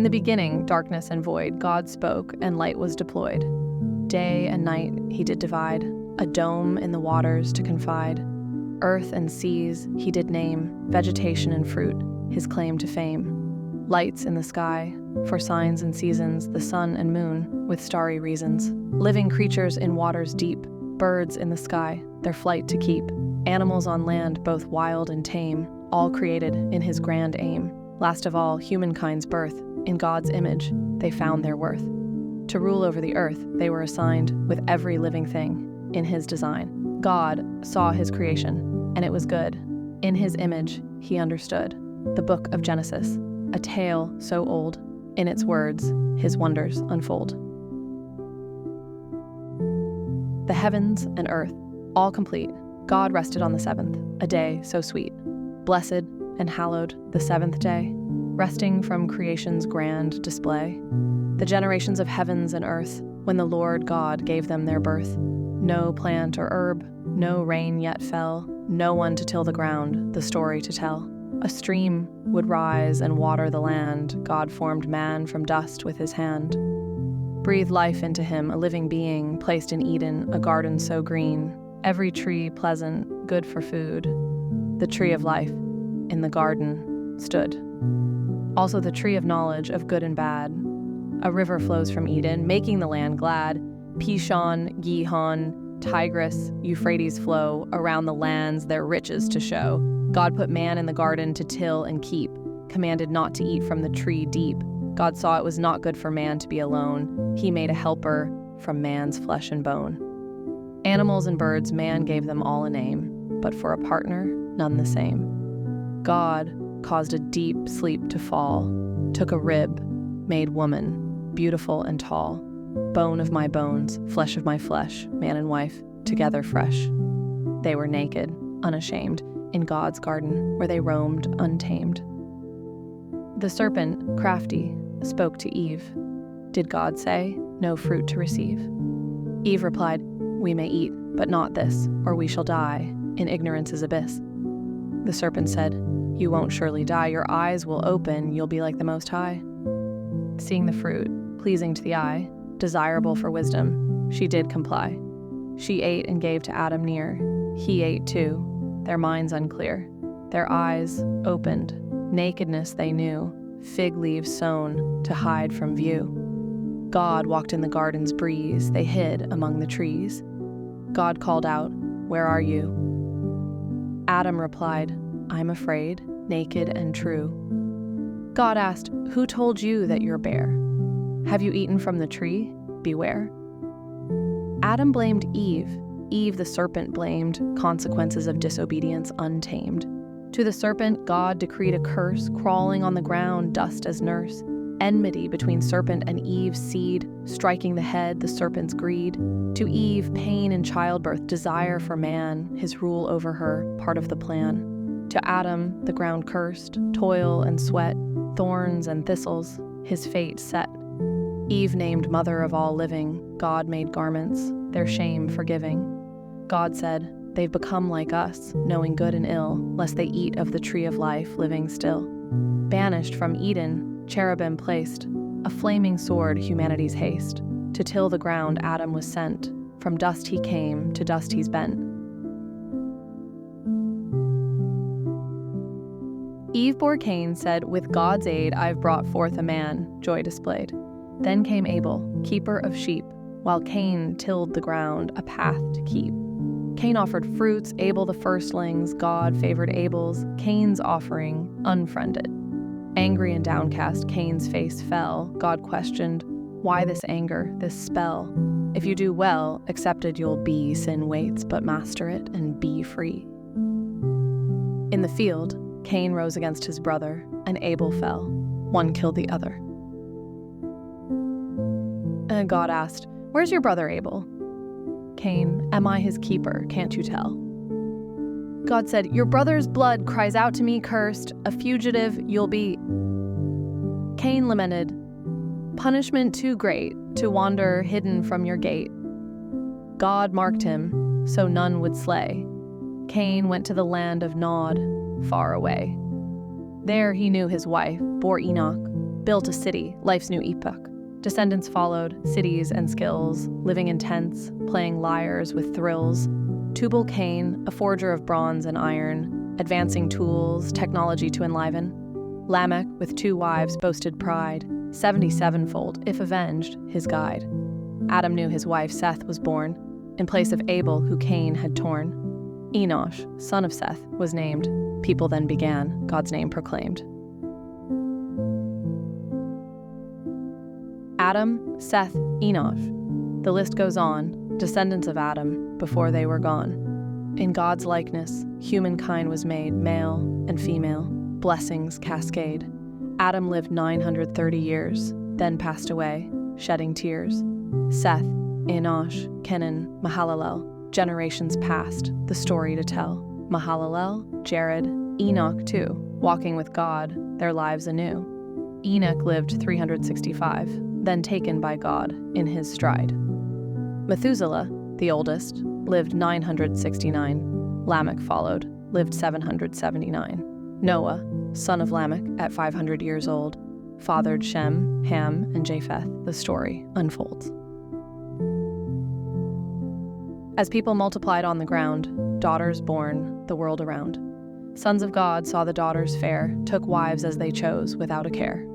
In the beginning, darkness and void, God spoke, and light was deployed. Day and night he did divide, a dome in the waters to confide. Earth and seas he did name, vegetation and fruit, his claim to fame. Lights in the sky, for signs and seasons, the sun and moon, with starry reasons. Living creatures in waters deep, birds in the sky, their flight to keep. Animals on land, both wild and tame, all created in his grand aim. Last of all, humankind's birth, in God's image, they found their worth. To rule over the earth, they were assigned with every living thing in his design. God saw his creation, and it was good. In his image, he understood. The book of Genesis, a tale so old, in its words, his wonders unfold. The heavens and earth, all complete, God rested on the seventh, a day so sweet. Blessed and hallowed the seventh day, resting from creation's grand display. The generations of heavens and earth, when the Lord God gave them their birth. No plant or herb, no rain yet fell, no one to till the ground, the story to tell. A stream would rise and water the land. God formed man from dust with his hand. Breathed life into him, a living being, placed in Eden, a garden so green. Every tree pleasant, good for food. The tree of life in the garden stood. Also the tree of knowledge of good and bad. A river flows from Eden, making the land glad. Pishon, Gihon, Tigris, Euphrates flow around the lands their riches to show. God put man in the garden to till and keep, commanded not to eat from the tree deep. God saw it was not good for man to be alone. He made a helper from man's flesh and bone. Animals and birds, man gave them all a name, but for a partner, none the same. God caused a deep sleep to fall, took a rib, made woman, beautiful and tall. Bone of my bones, flesh of my flesh, man and wife, together fresh. They were naked, unashamed, in God's garden, where they roamed untamed. The serpent, crafty, spoke to Eve. Did God say, no fruit to receive? Eve replied, we may eat, but not this, or we shall die in ignorance's abyss. The serpent said, you won't surely die, your eyes will open, you'll be like the Most High. Seeing the fruit, pleasing to the eye, desirable for wisdom, she did comply. She ate and gave to Adam near. He ate too, their minds unclear. Their eyes opened, nakedness they knew, fig leaves sown to hide from view. God walked in the garden's breeze, they hid among the trees. God called out, where are you? Adam replied, I'm afraid, naked and true. God asked, who told you that you're bare? Have you eaten from the tree? Beware. Adam blamed Eve. Eve the serpent blamed, consequences of disobedience untamed. To the serpent, God decreed a curse, crawling on the ground, dust as nurse. Enmity between serpent and Eve's seed, striking the head, the serpent's greed. To Eve, pain in childbirth, desire for man, his rule over her, part of the plan. To Adam, the ground cursed, toil and sweat, thorns and thistles, his fate set. Eve named mother of all living, God made garments, their shame forgiving. God said, they've become like us, knowing good and ill, lest they eat of the tree of life, living still. Banished from Eden, cherubim placed, a flaming sword humanity's haste. To till the ground Adam was sent, from dust he came, to dust he's bent. Eve bore Cain, said, with God's aid I've brought forth a man, joy displayed. Then came Abel, keeper of sheep, while Cain tilled the ground, a path to keep. Cain offered fruits, Abel the firstlings, God favored Abel's, Cain's offering unfriended. Angry and downcast, Cain's face fell. God questioned, why this anger, this spell? If you do well, accepted you'll be, sin waits, but master it and be free. In the field, Cain rose against his brother, and Abel fell. One killed the other. And God asked, where's your brother Abel? Cain, am I his keeper, can't you tell? God said, your brother's blood cries out to me cursed, a fugitive you'll be. Cain lamented, punishment too great, to wander hidden from your gate. God marked him, so none would slay. Cain went to the land of Nod, far away. There he knew his wife, bore Enoch, built a city, life's new epoch. Descendants followed, cities and skills, living in tents, playing lyres with thrills. Tubal-Cain, a forger of bronze and iron, advancing tools, technology to enliven. Lamech, with 2 wives, boasted pride, 77-fold, if avenged, his guide. Adam knew his wife Seth was born, in place of Abel, who Cain had torn. Enosh, son of Seth, was named. People then began, God's name proclaimed. Adam, Seth, Enosh. The list goes on, descendants of Adam, before they were gone. In God's likeness, humankind was made, male and female, blessings cascade. Adam lived 930 years, then passed away, shedding tears. Seth, Enosh, Kenan, Mahalalel, generations passed, the story to tell. Mahalalel, Jared, Enoch too, walking with God, their lives anew. Enoch lived 365, then taken by God in his stride. Methuselah, the oldest, lived 969. Lamech followed, lived 779. Noah, son of Lamech, at 500 years old, fathered Shem, Ham, and Japheth. The story unfolds. As people multiplied on the ground, daughters born the world around. Sons of God saw the daughters fair, took wives as they chose without a care.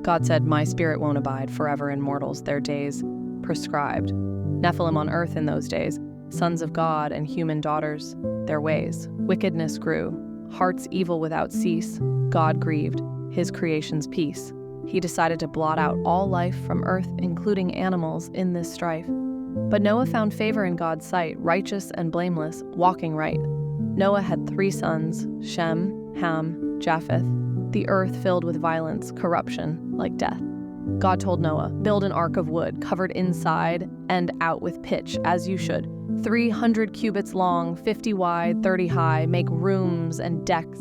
God said, "My spirit won't abide forever in mortals, their days prescribed." Nephilim on earth in those days, sons of God and human daughters, their ways. Wickedness grew, hearts evil without cease. God grieved, his creation's peace. He decided to blot out all life from earth, including animals, in this strife. But Noah found favor in God's sight, righteous and blameless, walking right. Noah had 3 sons, Shem, Ham, Japheth. The earth filled with violence, corruption, like death. God told Noah, "Build an ark of wood, covered inside and out with pitch, as you should. 300 cubits long, 50 wide, 30 high. Make rooms and decks,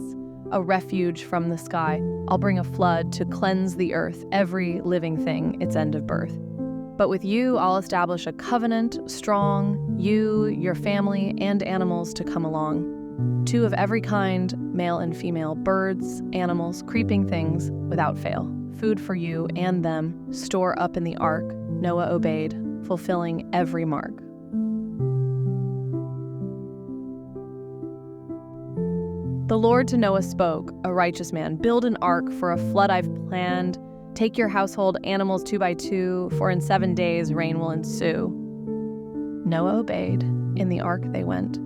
a refuge from the sky. I'll bring a flood to cleanse the earth, every living thing, its end of birth. But with you, I'll establish a covenant, strong, you, your family, and animals to come along. 2 of every kind, male and female, birds, animals, creeping things, without fail. Food for you and them, store up in the ark." Noah obeyed, fulfilling every mark. The Lord to Noah spoke, a righteous man, "Build an ark for a flood I've planned. Take your household animals 2 by 2, for in 7 days rain will ensue." Noah obeyed. In the ark they went,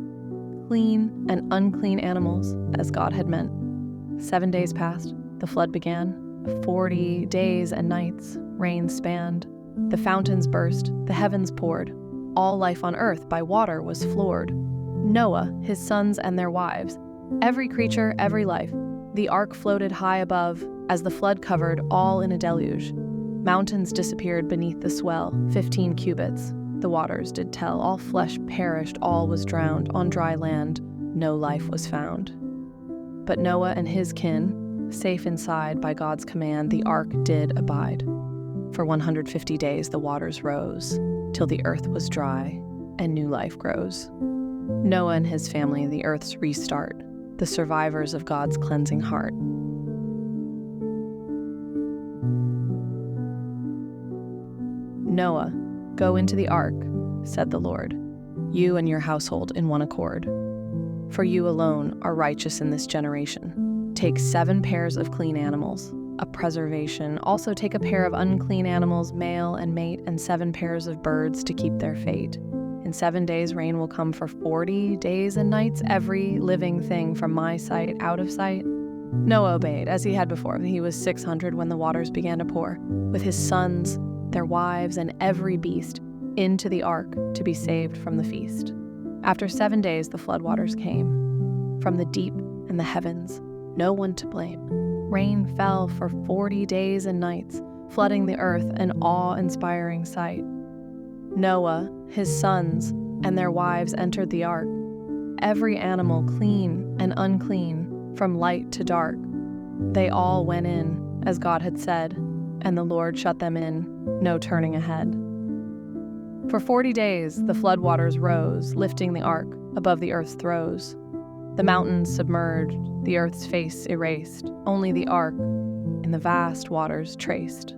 clean and unclean animals, as God had meant. 7 days passed, the flood began. 40 days and nights, rain spanned. The fountains burst, the heavens poured. All life on earth by water was floored. Noah, his sons and their wives, every creature, every life. The ark floated high above, as the flood covered all in a deluge. Mountains disappeared beneath the swell, 15 cubits. The waters did tell, all flesh perished, all was drowned. On dry land, no life was found. But Noah and his kin, safe inside by God's command, the ark did abide. For 150 days the waters rose, till the earth was dry, and new life grows. Noah and his family, the earth's restart, the survivors of God's cleansing heart. "Noah, go into the ark," said the Lord, "you and your household in one accord. For you alone are righteous in this generation. Take 7 pairs of clean animals, a preservation. Also take a pair of unclean animals, male and mate, and 7 pairs of birds to keep their fate. In 7 days rain will come for 40 days and nights, every living thing from my sight out of sight." Noah obeyed, as he had before. He was 600 when the waters began to pour, with his sons, their wives, and every beast, into the ark to be saved from the feast. After 7 days the floodwaters came. From the deep and the heavens, no one to blame. Rain fell for 40 days and nights, flooding the earth, an awe-inspiring sight. Noah, his sons, and their wives entered the ark. Every animal clean and unclean, from light to dark. They all went in, as God had said, and the Lord shut them in, no turning ahead. For 40 days the floodwaters rose, lifting the ark above the earth's throes. The mountains submerged, the earth's face erased, only the ark in the vast waters traced.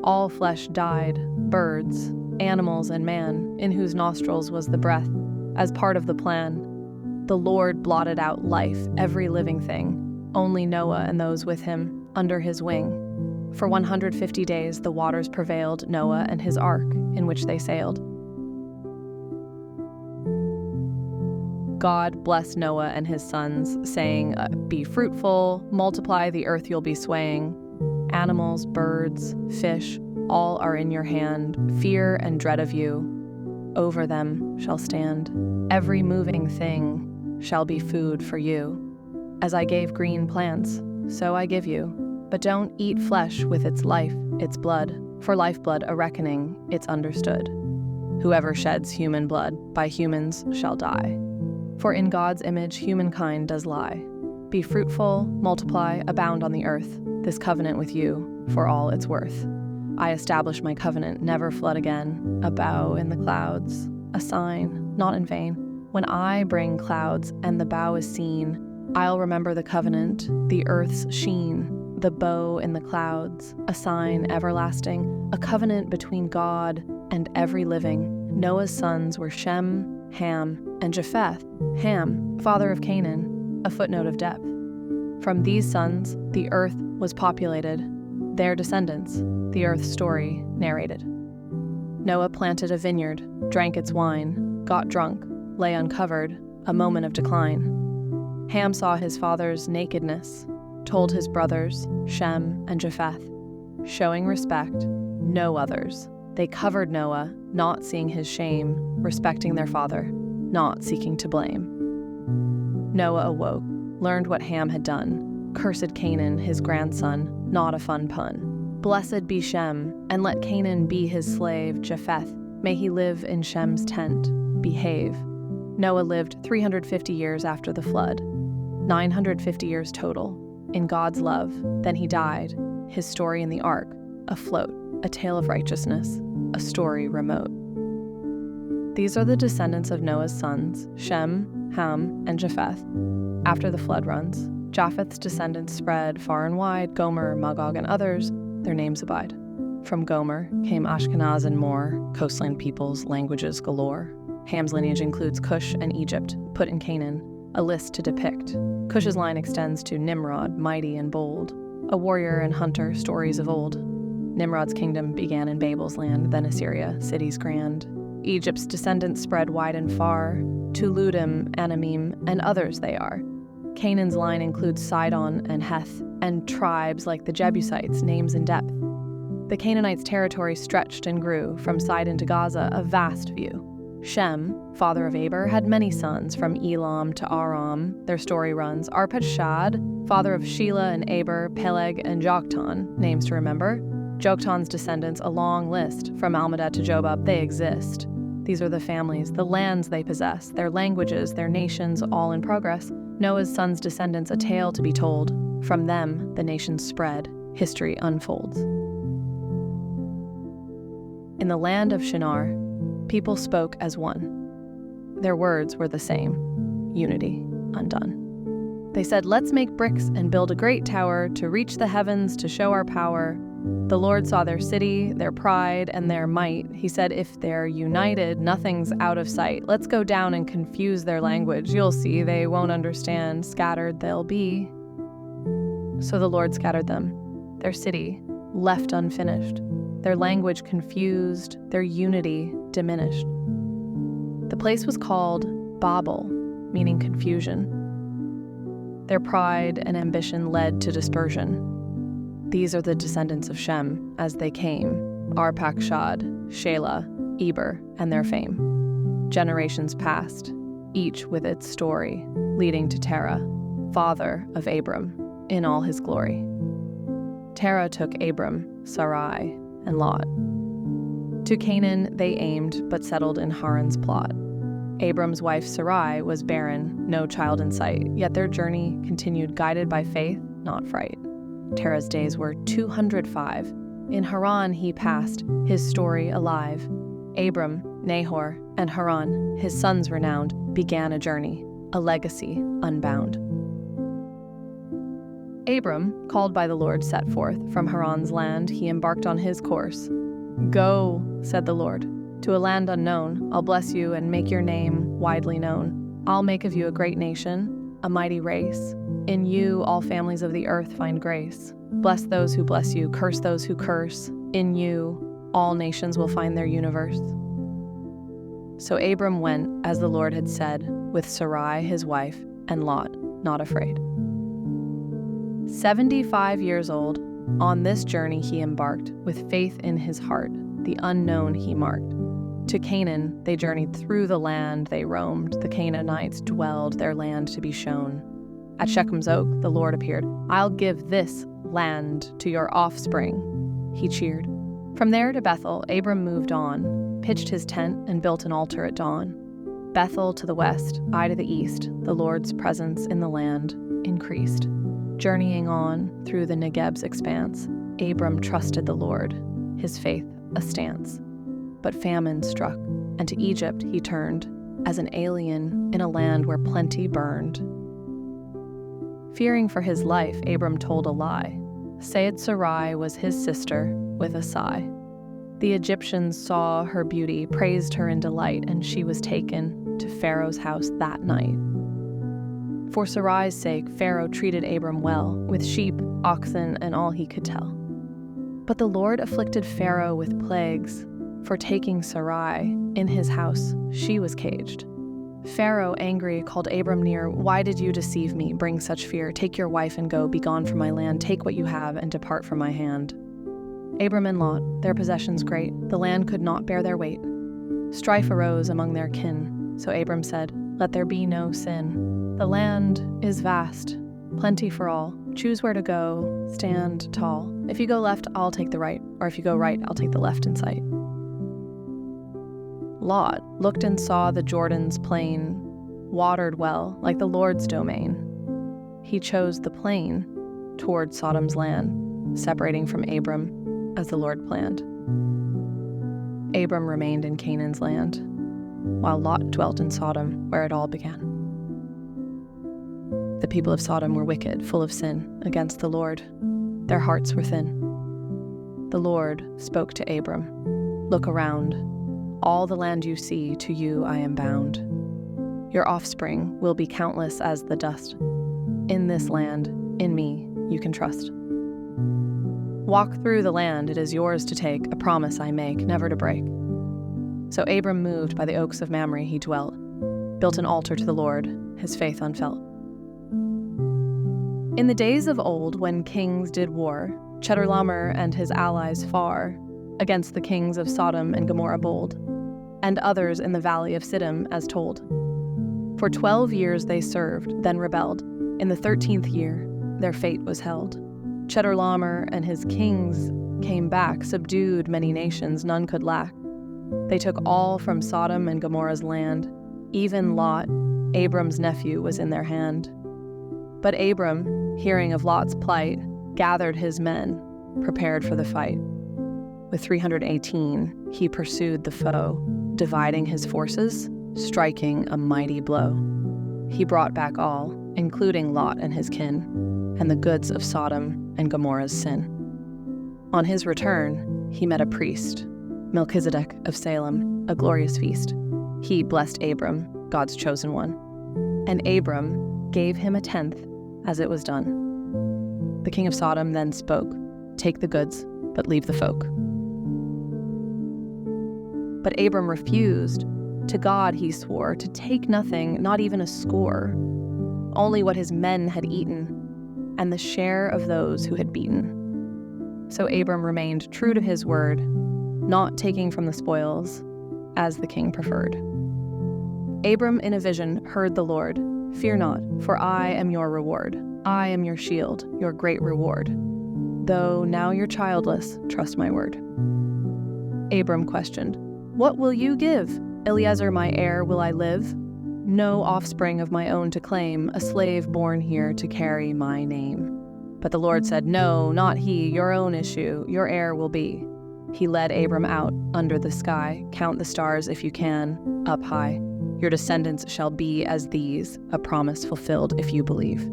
All flesh died, birds, animals, and man, in whose nostrils was the breath, as part of the plan. The Lord blotted out life, every living thing, only Noah and those with him, under his wing. For 150 days the waters prevailed Noah and his ark, in which they sailed. God blessed Noah and his sons, saying, "Be fruitful, multiply the earth you'll be swaying. Animals, birds, fish, all are in your hand. Fear and dread of you, over them shall stand. Every moving thing shall be food for you. As I gave green plants, so I give you. But don't eat flesh with its life, its blood. For lifeblood a reckoning, it's understood. Whoever sheds human blood, by humans shall die. For in God's image humankind does lie. Be fruitful, multiply, abound on the earth. This covenant with you, for all it's worth. I establish my covenant, never flood again. A bow in the clouds, a sign, not in vain. When I bring clouds and the bow is seen, I'll remember the covenant, the earth's sheen. The bow in the clouds, a sign everlasting, a covenant between God and every living. Noah's sons were Shem, Ham, and Japheth. Ham, father of Canaan, a footnote of depth. From these sons, the earth was populated. Their descendants, the earth's story narrated. Noah planted a vineyard, drank its wine, got drunk, lay uncovered, a moment of decline. Ham saw his father's nakedness, told his brothers, Shem and Japheth. Showing respect, no others. They covered Noah, not seeing his shame, respecting their father, not seeking to blame. Noah awoke, learned what Ham had done, cursed Canaan, his grandson, not a fun pun. Blessed be Shem, and let Canaan be his slave, Japheth. May he live in Shem's tent, behave. Noah lived 350 years after the flood, 950 years total. In God's love, then he died, his story in the ark, afloat, a tale of righteousness, a story remote. These are the descendants of Noah's sons, Shem, Ham, and Japheth. After the flood runs, Japheth's descendants spread far and wide, Gomer, Magog, and others, their names abide. From Gomer came Ashkenaz and more, coastland peoples, languages galore. Ham's lineage includes Cush and Egypt, put in Canaan, a list to depict. Cush's line extends to Nimrod, mighty and bold, a warrior and hunter, stories of old. Nimrod's kingdom began in Babel's land, then Assyria, cities grand. Egypt's descendants spread wide and far, to Ludim, Anamim, and others they are. Canaan's line includes Sidon and Heth, and tribes like the Jebusites, names in depth. The Canaanites' territory stretched and grew, from Sidon to Gaza, a vast view. Shem, father of Eber, had many sons, from Elam to Aram, their story runs. Arpachshad, father of Shelah and Eber, Peleg, and Joktan, names to remember. Joktan's descendants, a long list, from Almada to Jobab, they exist. These are the families, the lands they possess, their languages, their nations, all in progress. Noah's sons' descendants, a tale to be told. From them, the nations spread, history unfolds. In the land of Shinar, people spoke as one. Their words were the same, unity undone. They said, "Let's make bricks and build a great tower to reach the heavens to show our power." The Lord saw their city, their pride, and their might. He said, "If they're united, nothing's out of sight. Let's go down and confuse their language. You'll see, they won't understand. Scattered they'll be." So the Lord scattered them, their city left unfinished, their language confused, their unity diminished. The place was called Babel, meaning confusion. Their pride and ambition led to dispersion. These are the descendants of Shem as they came, Arpachshad, Shelah, Eber, and their fame. Generations passed, each with its story, leading to Terah, father of Abram, in all his glory. Terah took Abram, Sarai, and Lot. To Canaan they aimed, but settled in Haran's plot. Abram's wife Sarai was barren, no child in sight, yet their journey continued guided by faith, not fright. Terah's days were 205. In Haran he passed, his story alive. Abram, Nahor, and Haran, his sons renowned, began a journey, a legacy unbound. Abram, called by the Lord, set forth. From Haran's land he embarked on his course. "Go," said the Lord, "to a land unknown. I'll bless you and make your name widely known. I'll make of you a great nation, a mighty race. In you all families of the earth find grace. Bless those who bless you, curse those who curse. In you all nations will find their universe." So Abram went, as the Lord had said, with Sarai his wife, and Lot, not afraid. 75 years old, on this journey he embarked, with faith in his heart, the unknown he marked. To Canaan they journeyed, through the land they roamed. The Canaanites dwelled, their land to be shown. At Shechem's oak the Lord appeared. "I'll give this land to your offspring," he cheered. From there to Bethel Abram moved on, pitched his tent and built an altar at dawn. Bethel to the west, Ai to the east, the Lord's presence in the land increased. Journeying on through the Negeb's expanse, Abram trusted the Lord, his faith a stance. But famine struck, and to Egypt he turned, as an alien in a land where plenty burned. Fearing for his life, Abram told a lie. Said Sarai was his sister, with a sigh. The Egyptians saw her beauty, praised her in delight, and she was taken to Pharaoh's house that night. For Sarai's sake, Pharaoh treated Abram well, with sheep, oxen, and all he could tell. But the Lord afflicted Pharaoh with plagues. For taking Sarai in his house, she was caged. Pharaoh, angry, called Abram near. "Why did you deceive me, bring such fear? Take your wife and go, be gone from my land. Take what you have and depart from my hand." Abram and Lot, their possessions great, the land could not bear their weight. Strife arose among their kin, so Abram said, "Let there be no sin. The land is vast, plenty for all. Choose where to go, stand tall. If you go left, I'll take the right, or if you go right, I'll take the left in sight." Lot looked and saw the Jordan's plain, watered well, like the Lord's domain. He chose the plain toward Sodom's land, separating from Abram as the Lord planned. Abram remained in Canaan's land, while Lot dwelt in Sodom, where it all began. The people of Sodom were wicked, full of sin, against the Lord. Their hearts were thin. The Lord spoke to Abram, "Look around. All the land you see, to you I am bound. Your offspring will be countless as the dust. In this land, in me, you can trust. Walk through the land, it is yours to take, a promise I make, never to break." So Abram moved by the oaks of Mamre he dwelt, built an altar to the Lord, his faith unfelt. In the days of old, when kings did war, Chedorlaomer and his allies far, against the kings of Sodom and Gomorrah bold, and others in the valley of Siddim, as told. For 12 years they served, then rebelled. In the 13th year, their fate was held. Chedorlaomer and his kings came back, subdued many nations, none could lack. They took all from Sodom and Gomorrah's land. Even Lot, Abram's nephew, was in their hand. But Abram, hearing of Lot's plight, gathered his men, prepared for the fight. With 318, he pursued the foe, dividing his forces, striking a mighty blow. He brought back all, including Lot and his kin, and the goods of Sodom and Gomorrah's sin. On his return, he met a priest, Melchizedek of Salem, a glorious feast. He blessed Abram, God's chosen one, and Abram gave him a tenth as it was done. The king of Sodom then spoke, "Take the goods, but leave the folk." But Abram refused. To God he swore to take nothing, not even a score, only what his men had eaten, and the share of those who had beaten. So Abram remained true to his word, not taking from the spoils, as the king preferred. Abram in a vision heard the Lord, "Fear not, for I am your reward. I am your shield, your great reward. Though now you're childless, trust my word." Abram questioned, "What will you give? Eliezer my heir will I live? No offspring of my own to claim, a slave born here to carry my name." But the Lord said, "No, not he, your own issue, your heir will be." He led Abram out under the sky. "Count the stars if you can, up high. Your descendants shall be as these, a promise fulfilled if you believe."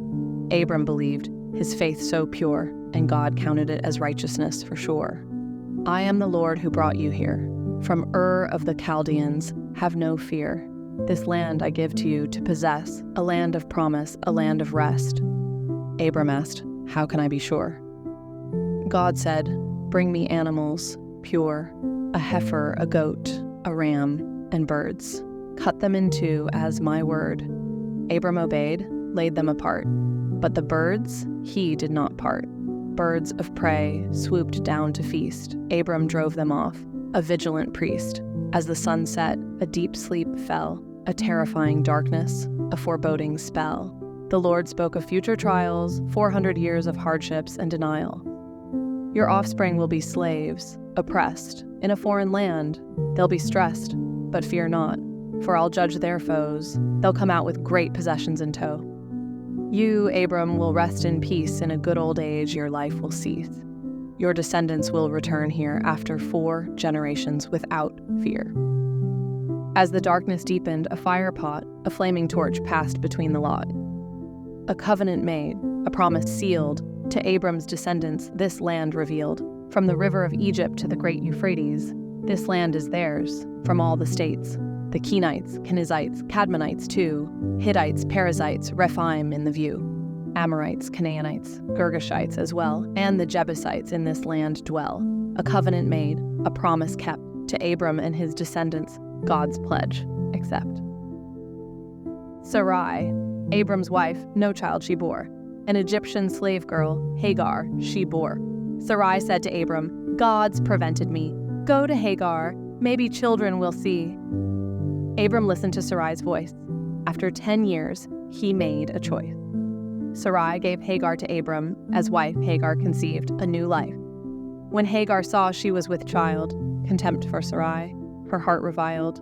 Abram believed, his faith so pure, and God counted it as righteousness for sure. I am the Lord who brought you here. From Ur of the Chaldeans, have no fear. This land I give to you to possess, a land of promise, a land of rest. Abram asked, how can I be sure? God said, bring me animals, pure, a heifer, a goat, a ram, and birds. Cut them in two as my word. Abram obeyed, laid them apart. But the birds he did not part. Birds of prey swooped down to feast. Abram drove them off, a vigilant priest. As the sun set, a deep sleep fell, a terrifying darkness, a foreboding spell. The Lord spoke of future trials, 400 years of hardships and denial. Your offspring will be slaves, oppressed, in a foreign land. They'll be stressed, but fear not, for I'll judge their foes. They'll come out with great possessions in tow. You, Abram, will rest in peace. In a good old age, your life will cease. Your descendants will return here after 4 generations without fear. As the darkness deepened, a fire pot, a flaming torch passed between the lot. A covenant made, a promise sealed, to Abram's descendants this land revealed. From the river of Egypt to the great Euphrates, this land is theirs, from all the states. The Kenites, Kenizzites, Cadmonites too, Hittites, Perizzites, Rephaim in the view. Amorites, Canaanites, Girgashites as well, and the Jebusites in this land dwell. A covenant made, a promise kept, to Abram and his descendants, God's pledge, accept. Sarai, Abram's wife, no child she bore. An Egyptian slave girl, Hagar, she bore. Sarai said to Abram, God's prevented me. Go to Hagar, maybe children will see. Abram listened to Sarai's voice. After 10 years, he made a choice. Sarai gave Hagar to Abram. As wife, Hagar conceived a new life. When Hagar saw she was with child, contempt for Sarai, her heart reviled.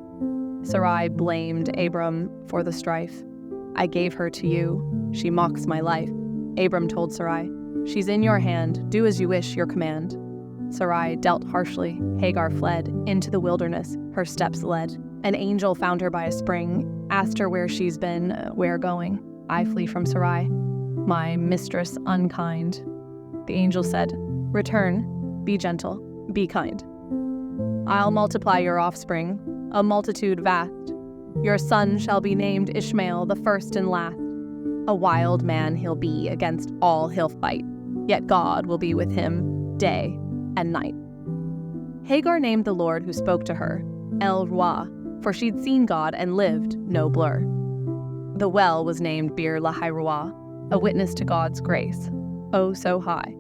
Sarai blamed Abram for the strife. I gave her to you, she mocks my life. Abram told Sarai, she's in your hand, do as you wish, your command. Sarai dealt harshly, Hagar fled, into the wilderness, her steps led. An angel found her by a spring, asked her where she's been, where going. I flee from Sarai, my mistress unkind. The angel said, return, be gentle, be kind. I'll multiply your offspring, a multitude vast. Your son shall be named Ishmael, the first and last. A wild man he'll be, against all he'll fight, yet God will be with him day and night. Hagar named the Lord who spoke to her, El Roi, for she'd seen God and lived no blur. The well was named Bir Lahai Roi, a witness to God's grace, oh so high.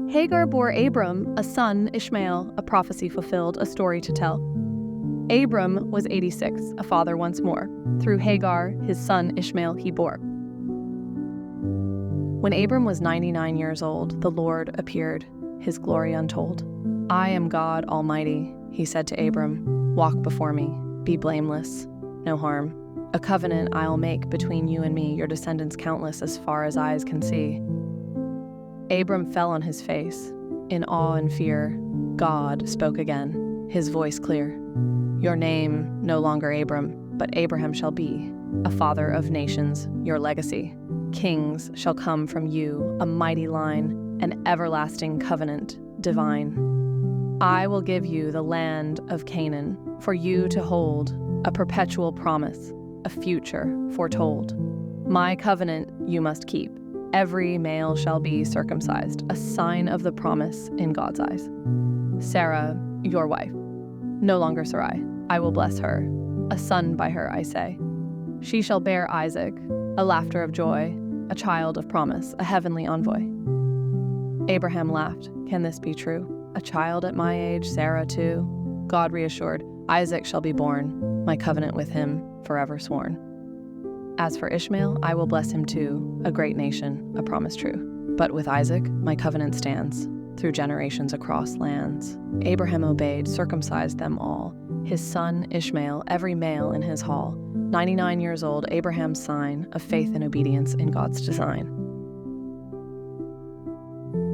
Hagar bore Abram a son, Ishmael, a prophecy fulfilled, a story to tell. Abram was 86, a father once more. Through Hagar, his son Ishmael he bore. When Abram was 99 years old, the Lord appeared, his glory untold. I am God Almighty, he said to Abram. Walk before me, be blameless, no harm. A covenant I'll make between you and me, your descendants countless as far as eyes can see. Abram fell on his face. In awe and fear, God spoke again, his voice clear. Your name no longer Abram, but Abraham shall be, a father of nations, your legacy. Kings shall come from you, a mighty line, an everlasting covenant, divine. I will give you the land of Canaan, for you to hold, a perpetual promise, a future foretold. My covenant you must keep. Every male shall be circumcised, a sign of the promise in God's eyes. Sarah, your wife, no longer Sarai, I will bless her, a son by her I say. She shall bear Isaac, a laughter of joy, a child of promise, a heavenly envoy. Abraham laughed, can this be true? A child at my age, Sarah too? God reassured, Isaac shall be born, my covenant with him forever sworn. As for Ishmael, I will bless him too, a great nation, a promise true. But with Isaac, my covenant stands, through generations across lands. Abraham obeyed, circumcised them all, his son Ishmael, every male in his hall. 99 years old, Abraham's sign of faith and obedience in God's design.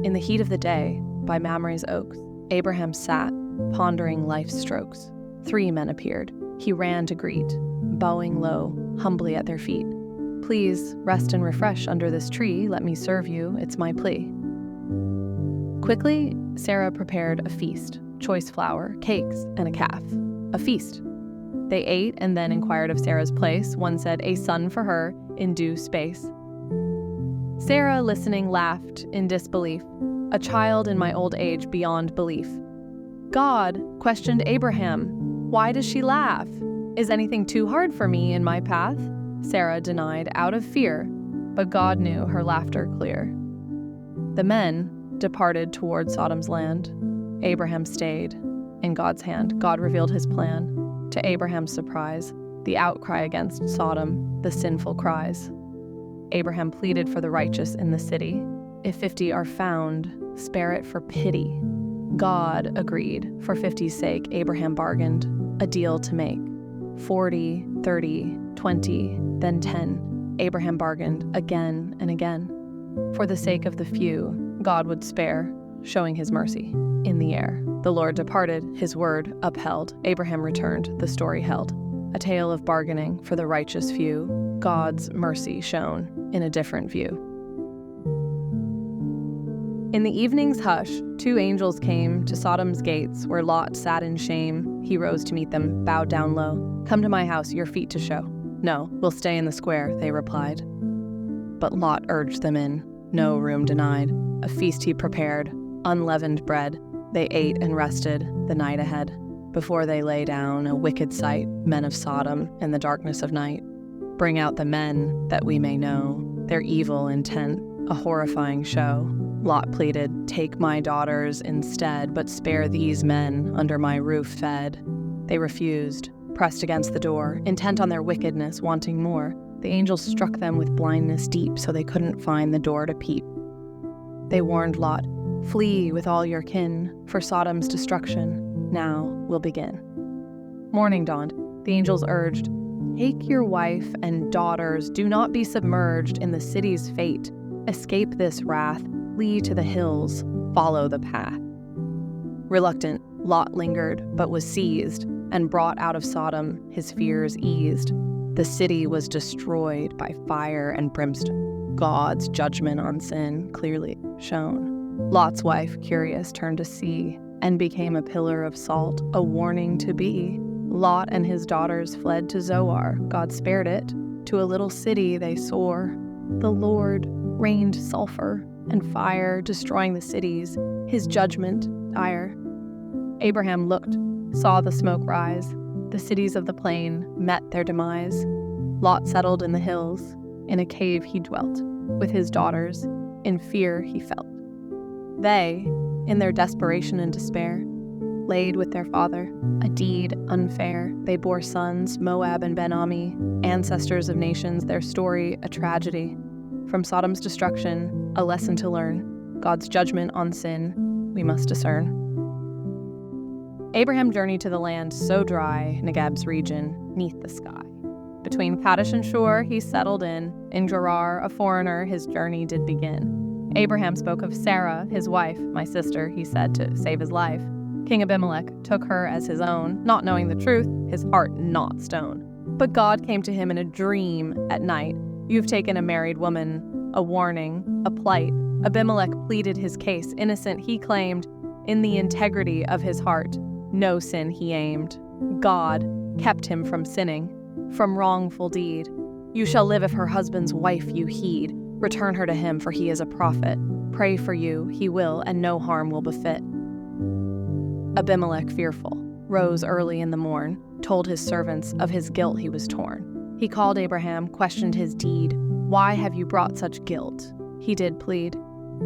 In the heat of the day, by Mamre's oaks, Abraham sat, pondering life's strokes. 3 men appeared. He ran to greet, bowing low, humbly at their feet. Please rest and refresh under this tree. Let me serve you. It's my plea. Quickly, Sarah prepared a feast, choice flour, cakes, and a calf. A feast. They ate and then inquired of Sarah's place. One said, a son for her in due space. Sarah, listening, laughed in disbelief. A child in my old age beyond belief. God questioned Abraham. Why does she laugh? Is anything too hard for me in my path? Sarah denied out of fear, but God knew her laughter clear. The men departed toward Sodom's land. Abraham stayed in God's hand. God revealed his plan. To Abraham's surprise, the outcry against Sodom, the sinful cries. Abraham pleaded for the righteous in the city. If 50 are found, spare it for pity. God agreed. For 50's sake, Abraham bargained a deal to make. 40, 30, 20, then 10. Abraham bargained again and again. For the sake of the few, God would spare, showing his mercy in the air. The Lord departed, his word upheld. Abraham returned, the story held. A tale of bargaining for the righteous few. God's mercy shone in a different view. In the evening's hush, 2 angels came to Sodom's gates, where Lot sat in shame. He rose to meet them, bowed down low. Come to my house, your feet to show. No, we'll stay in the square, they replied. But Lot urged them in, no room denied. A feast he prepared, unleavened bread. They ate and rested the night ahead. Before they lay down, a wicked sight, men of Sodom in the darkness of night. Bring out the men that we may know their evil intent, a horrifying show. Lot pleaded, take my daughters instead, but spare these men under my roof fed. They refused, pressed against the door, intent on their wickedness, wanting more. The angels struck them with blindness deep, so they couldn't find the door to peep. They warned Lot, flee with all your kin, for Sodom's destruction now will begin. Morning dawned. The angels urged, take your wife and daughters, do not be submerged in the city's fate. Escape this wrath, flee to the hills, follow the path. Reluctant, Lot lingered, but was seized, and brought out of Sodom, his fears eased. The city was destroyed by fire and brimstone. God's judgment on sin clearly shone. Lot's wife, curious, turned to see, and became a pillar of salt, a warning to be. Lot and his daughters fled to Zoar. God spared it. To a little city they soar. The Lord rained sulfur and fire, destroying the cities, his judgment dire. Abraham looked, saw the smoke rise. The cities of the plain met their demise. Lot settled in the hills. In a cave he dwelt. With his daughters, in fear he felt. They, in their desperation and despair, laid with their father, a deed unfair. They bore sons, Moab and Ben-Ami, ancestors of nations, their story a tragedy. From Sodom's destruction, a lesson to learn. God's judgment on sin, we must discern. Abraham journeyed to the land so dry, Negab's region, neath the sky. Between Kadesh and Shur he settled in Gerar, a foreigner, his journey did begin. Abraham spoke of Sarah, his wife, my sister, he said, to save his life. King Abimelech took her as his own, not knowing the truth, his heart not stone. But God came to him in a dream at night. You've taken a married woman, a warning, a plight. Abimelech pleaded his case, innocent he claimed, in the integrity of his heart. No sin he aimed. God kept him from sinning, from wrongful deed. You shall live if her husband's wife you heed. Return her to him, for he is a prophet. Pray for you, he will, and no harm will befit. Abimelech, fearful, rose early in the morn, told his servants of his guilt he was torn. He called Abraham, questioned his deed. Why have you brought such guilt? He did plead.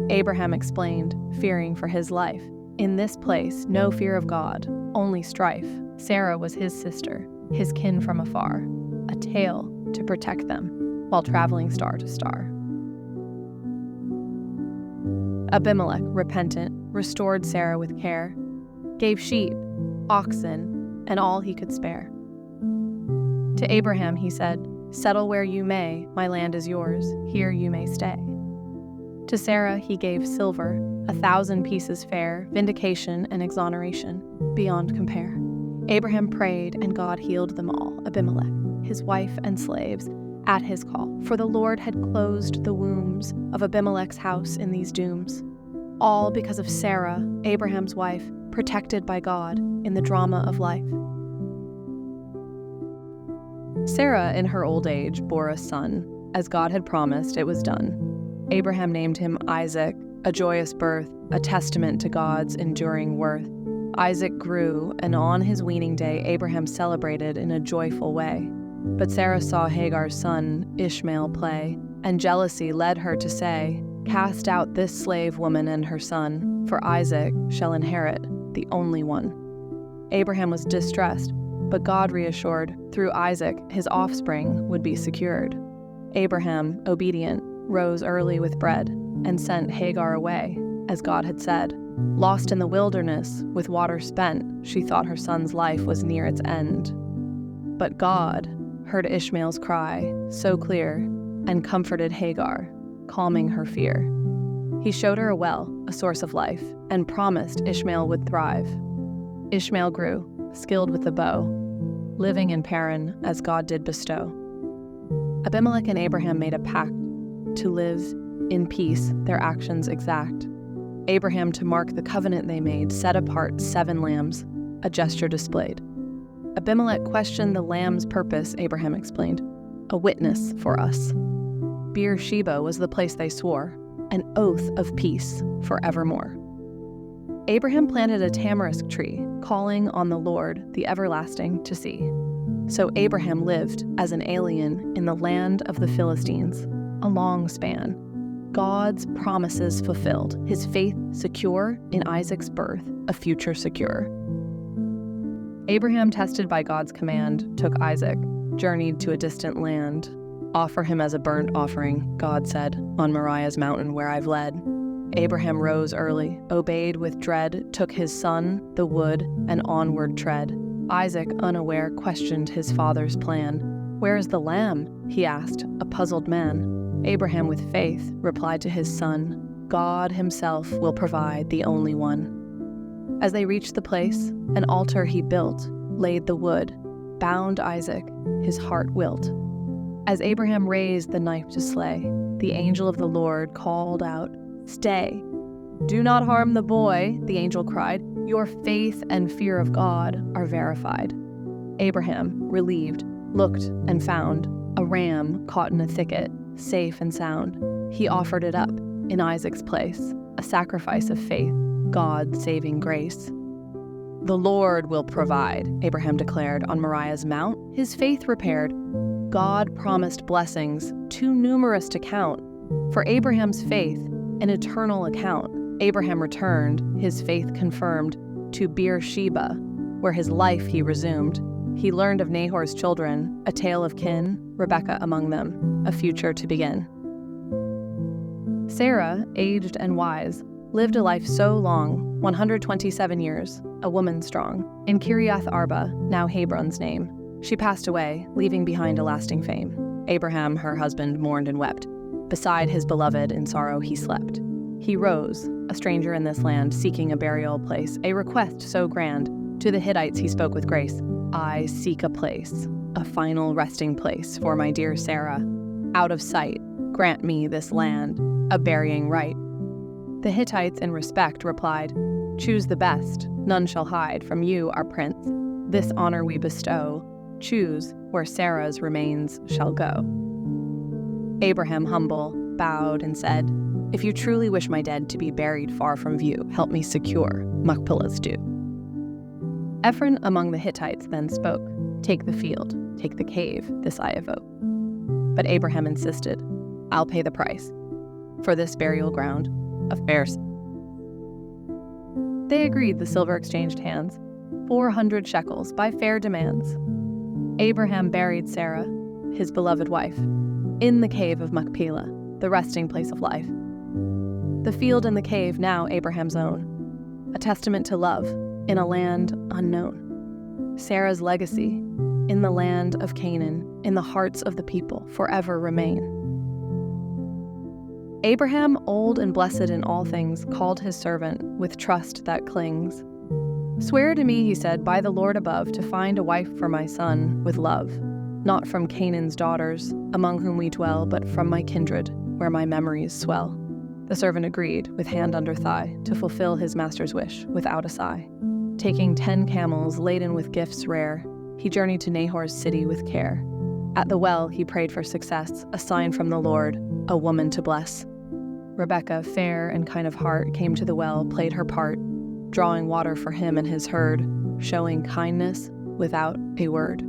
Abraham explained, fearing for his life. In this place, no fear of God, only strife. Sarah was his sister, his kin from afar, a tale to protect them while traveling star to star. Abimelech, repentant, restored Sarah with care, gave sheep, oxen, and all he could spare. To Abraham he said, settle where you may, my land is yours, here you may stay. To Sarah he gave silver, 1,000 pieces fair, vindication and exoneration, beyond compare. Abraham prayed, and God healed them all, Abimelech, his wife and slaves, at his call, for the Lord had closed the wombs of Abimelech's house in these dooms. All because of Sarah, Abraham's wife, protected by God in the drama of life. Sarah, in her old age, bore a son. As God had promised, it was done. Abraham named him Isaac, a joyous birth, a testament to God's enduring worth. Isaac grew, and on his weaning day, Abraham celebrated in a joyful way. But Sarah saw Hagar's son, Ishmael, play, and jealousy led her to say, "Cast out this slave woman and her son, for Isaac shall inherit, the only one." Abraham was distressed, but God reassured, through Isaac his offspring would be secured. Abraham, obedient, rose early with bread, and sent Hagar away, as God had said. Lost in the wilderness, with water spent, she thought her son's life was near its end. But God heard Ishmael's cry, so clear, and comforted Hagar, calming her fear. He showed her a well, a source of life, and promised Ishmael would thrive. Ishmael grew, skilled with the bow, living in Paran as God did bestow. Abimelech and Abraham made a pact to live in peace, their actions exact. Abraham, to mark the covenant they made, set apart 7 lambs, a gesture displayed. Abimelech questioned the lamb's purpose, Abraham explained, a witness for us. Beersheba was the place they swore, an oath of peace forevermore. Abraham planted a tamarisk tree, calling on the Lord, the everlasting, to see. So Abraham lived as an alien in the land of the Philistines, a long span. God's promises fulfilled, his faith secure in Isaac's birth, a future secure. Abraham, tested by God's command, took Isaac, journeyed to a distant land. Offer him as a burnt offering, God said, on Moriah's mountain where I've led. Abraham rose early, obeyed with dread, took his son, the wood, and onward tread. Isaac, unaware, questioned his father's plan. Where is the lamb? He asked, a puzzled man. Abraham, with faith, replied to his son, God himself will provide the only one. As they reached the place, an altar he built, laid the wood, bound Isaac, his heart wilt. As Abraham raised the knife to slay, the angel of the Lord called out, "Stay! Do not harm the boy," the angel cried. "Your faith and fear of God are verified." Abraham, relieved, looked and found a ram caught in a thicket, safe and sound. He offered it up in Isaac's place, a sacrifice of faith, God's saving grace. "The Lord will provide," Abraham declared on Moriah's mount, his faith repaired. God promised blessings too numerous to count. For Abraham's faith, an eternal account. Abraham returned, his faith confirmed, to Beersheba, where his life he resumed. He learned of Nahor's children, a tale of kin, Rebekah among them, a future to begin. Sarah, aged and wise, lived a life so long, 127 years, a woman strong, in Kiriath Arba, now Hebron's name. She passed away, leaving behind a lasting fame. Abraham, her husband, mourned and wept. Beside his beloved in sorrow he slept. He rose, a stranger in this land, seeking a burial place, a request so grand. To the Hittites he spoke with grace, I seek a place, a final resting place for my dear Sarah. Out of sight, grant me this land, a burying right. The Hittites in respect replied, Choose the best, none shall hide from you, our prince. This honor we bestow, choose where Sarah's remains shall go. Abraham, humble, bowed and said, If you truly wish my dead to be buried far from view, help me secure Machpelah's due. Ephron among the Hittites then spoke, Take the field, take the cave, this I evoke. But Abraham insisted, I'll pay the price for this burial ground of bears. They agreed, the silver exchanged hands, 400 shekels by fair demands. Abraham buried Sarah, his beloved wife, in the cave of Machpelah, the resting place of life. The field and the cave now Abraham's own, a testament to love in a land unknown. Sarah's legacy in the land of Canaan, in the hearts of the people, forever remain. Abraham, old and blessed in all things, called his servant with trust that clings. Swear to me, he said, by the Lord above, to find a wife for my son with love. not from Canaan's daughters, among whom we dwell, but from my kindred, where my memories swell. The servant agreed, with hand under thigh, to fulfill his master's wish, without a sigh. Taking 10 camels laden with gifts rare, he journeyed to Nahor's city with care. At the well he prayed for success, a sign from the Lord, a woman to bless. Rebekah, fair and kind of heart, came to the well, played her part, drawing water for him and his herd, showing kindness without a word.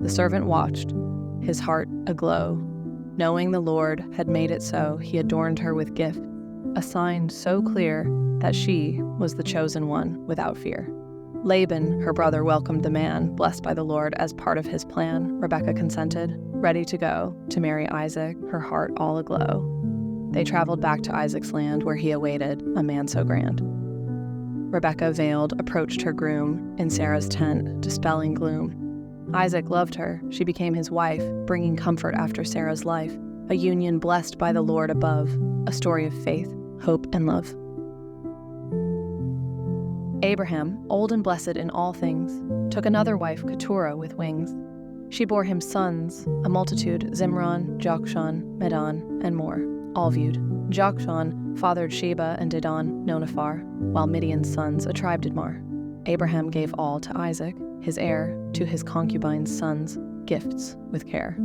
The servant watched, his heart aglow. Knowing the Lord had made it so, he adorned her with gift, a sign so clear that she was the chosen one without fear. Laban, her brother, welcomed the man, blessed by the Lord as part of his plan. Rebekah consented, ready to go to marry Isaac, her heart all aglow. They traveled back to Isaac's land, where he awaited a man so grand. Rebekah, veiled, approached her groom in Sarah's tent, dispelling gloom. Isaac loved her, she became his wife, bringing comfort after Sarah's life, a union blessed by the Lord above, a story of faith, hope, and love. Abraham, old and blessed in all things, took another wife, Keturah, with wings. She bore him sons, a multitude, Zimran, Jokshan, Medan, and more, all viewed. Jokshan fathered Sheba and Dedan, known afar, while Midian's sons a tribe did mar. Abraham gave all to Isaac, his heir, to his concubine's sons, gifts with care.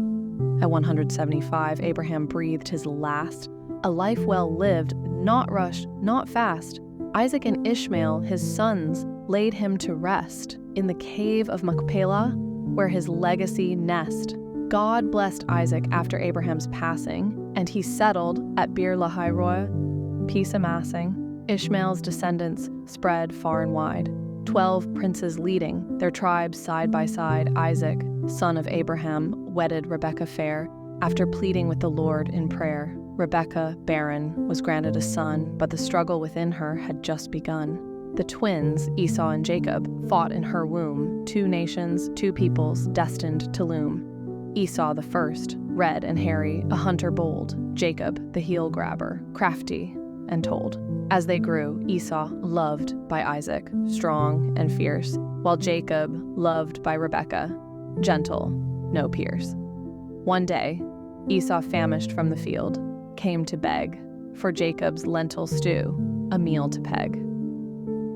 At 175, Abraham breathed his last, a life well lived, not rushed, not fast. Isaac and Ishmael, his sons, laid him to rest in the cave of Machpelah, where his legacy nest. God blessed Isaac after Abraham's passing, and he settled at Beer Lahai Roi, peace amassing. Ishmael's descendants spread far and wide, 12 princes leading, their tribes side by side. Isaac, son of Abraham, wedded Rebekah fair, after pleading with the Lord in prayer. Rebekah, barren, was granted a son, but the struggle within her had just begun. The twins, Esau and Jacob, fought in her womb, 2 nations, 2 peoples, destined to loom. Esau the first, red and hairy, a hunter bold. Jacob, the heel grabber, crafty and told. As they grew, Esau, loved by Isaac, strong and fierce, while Jacob, loved by Rebekah, gentle, no peers. One day, Esau, famished from the field, came to beg for Jacob's lentil stew, a meal to peg.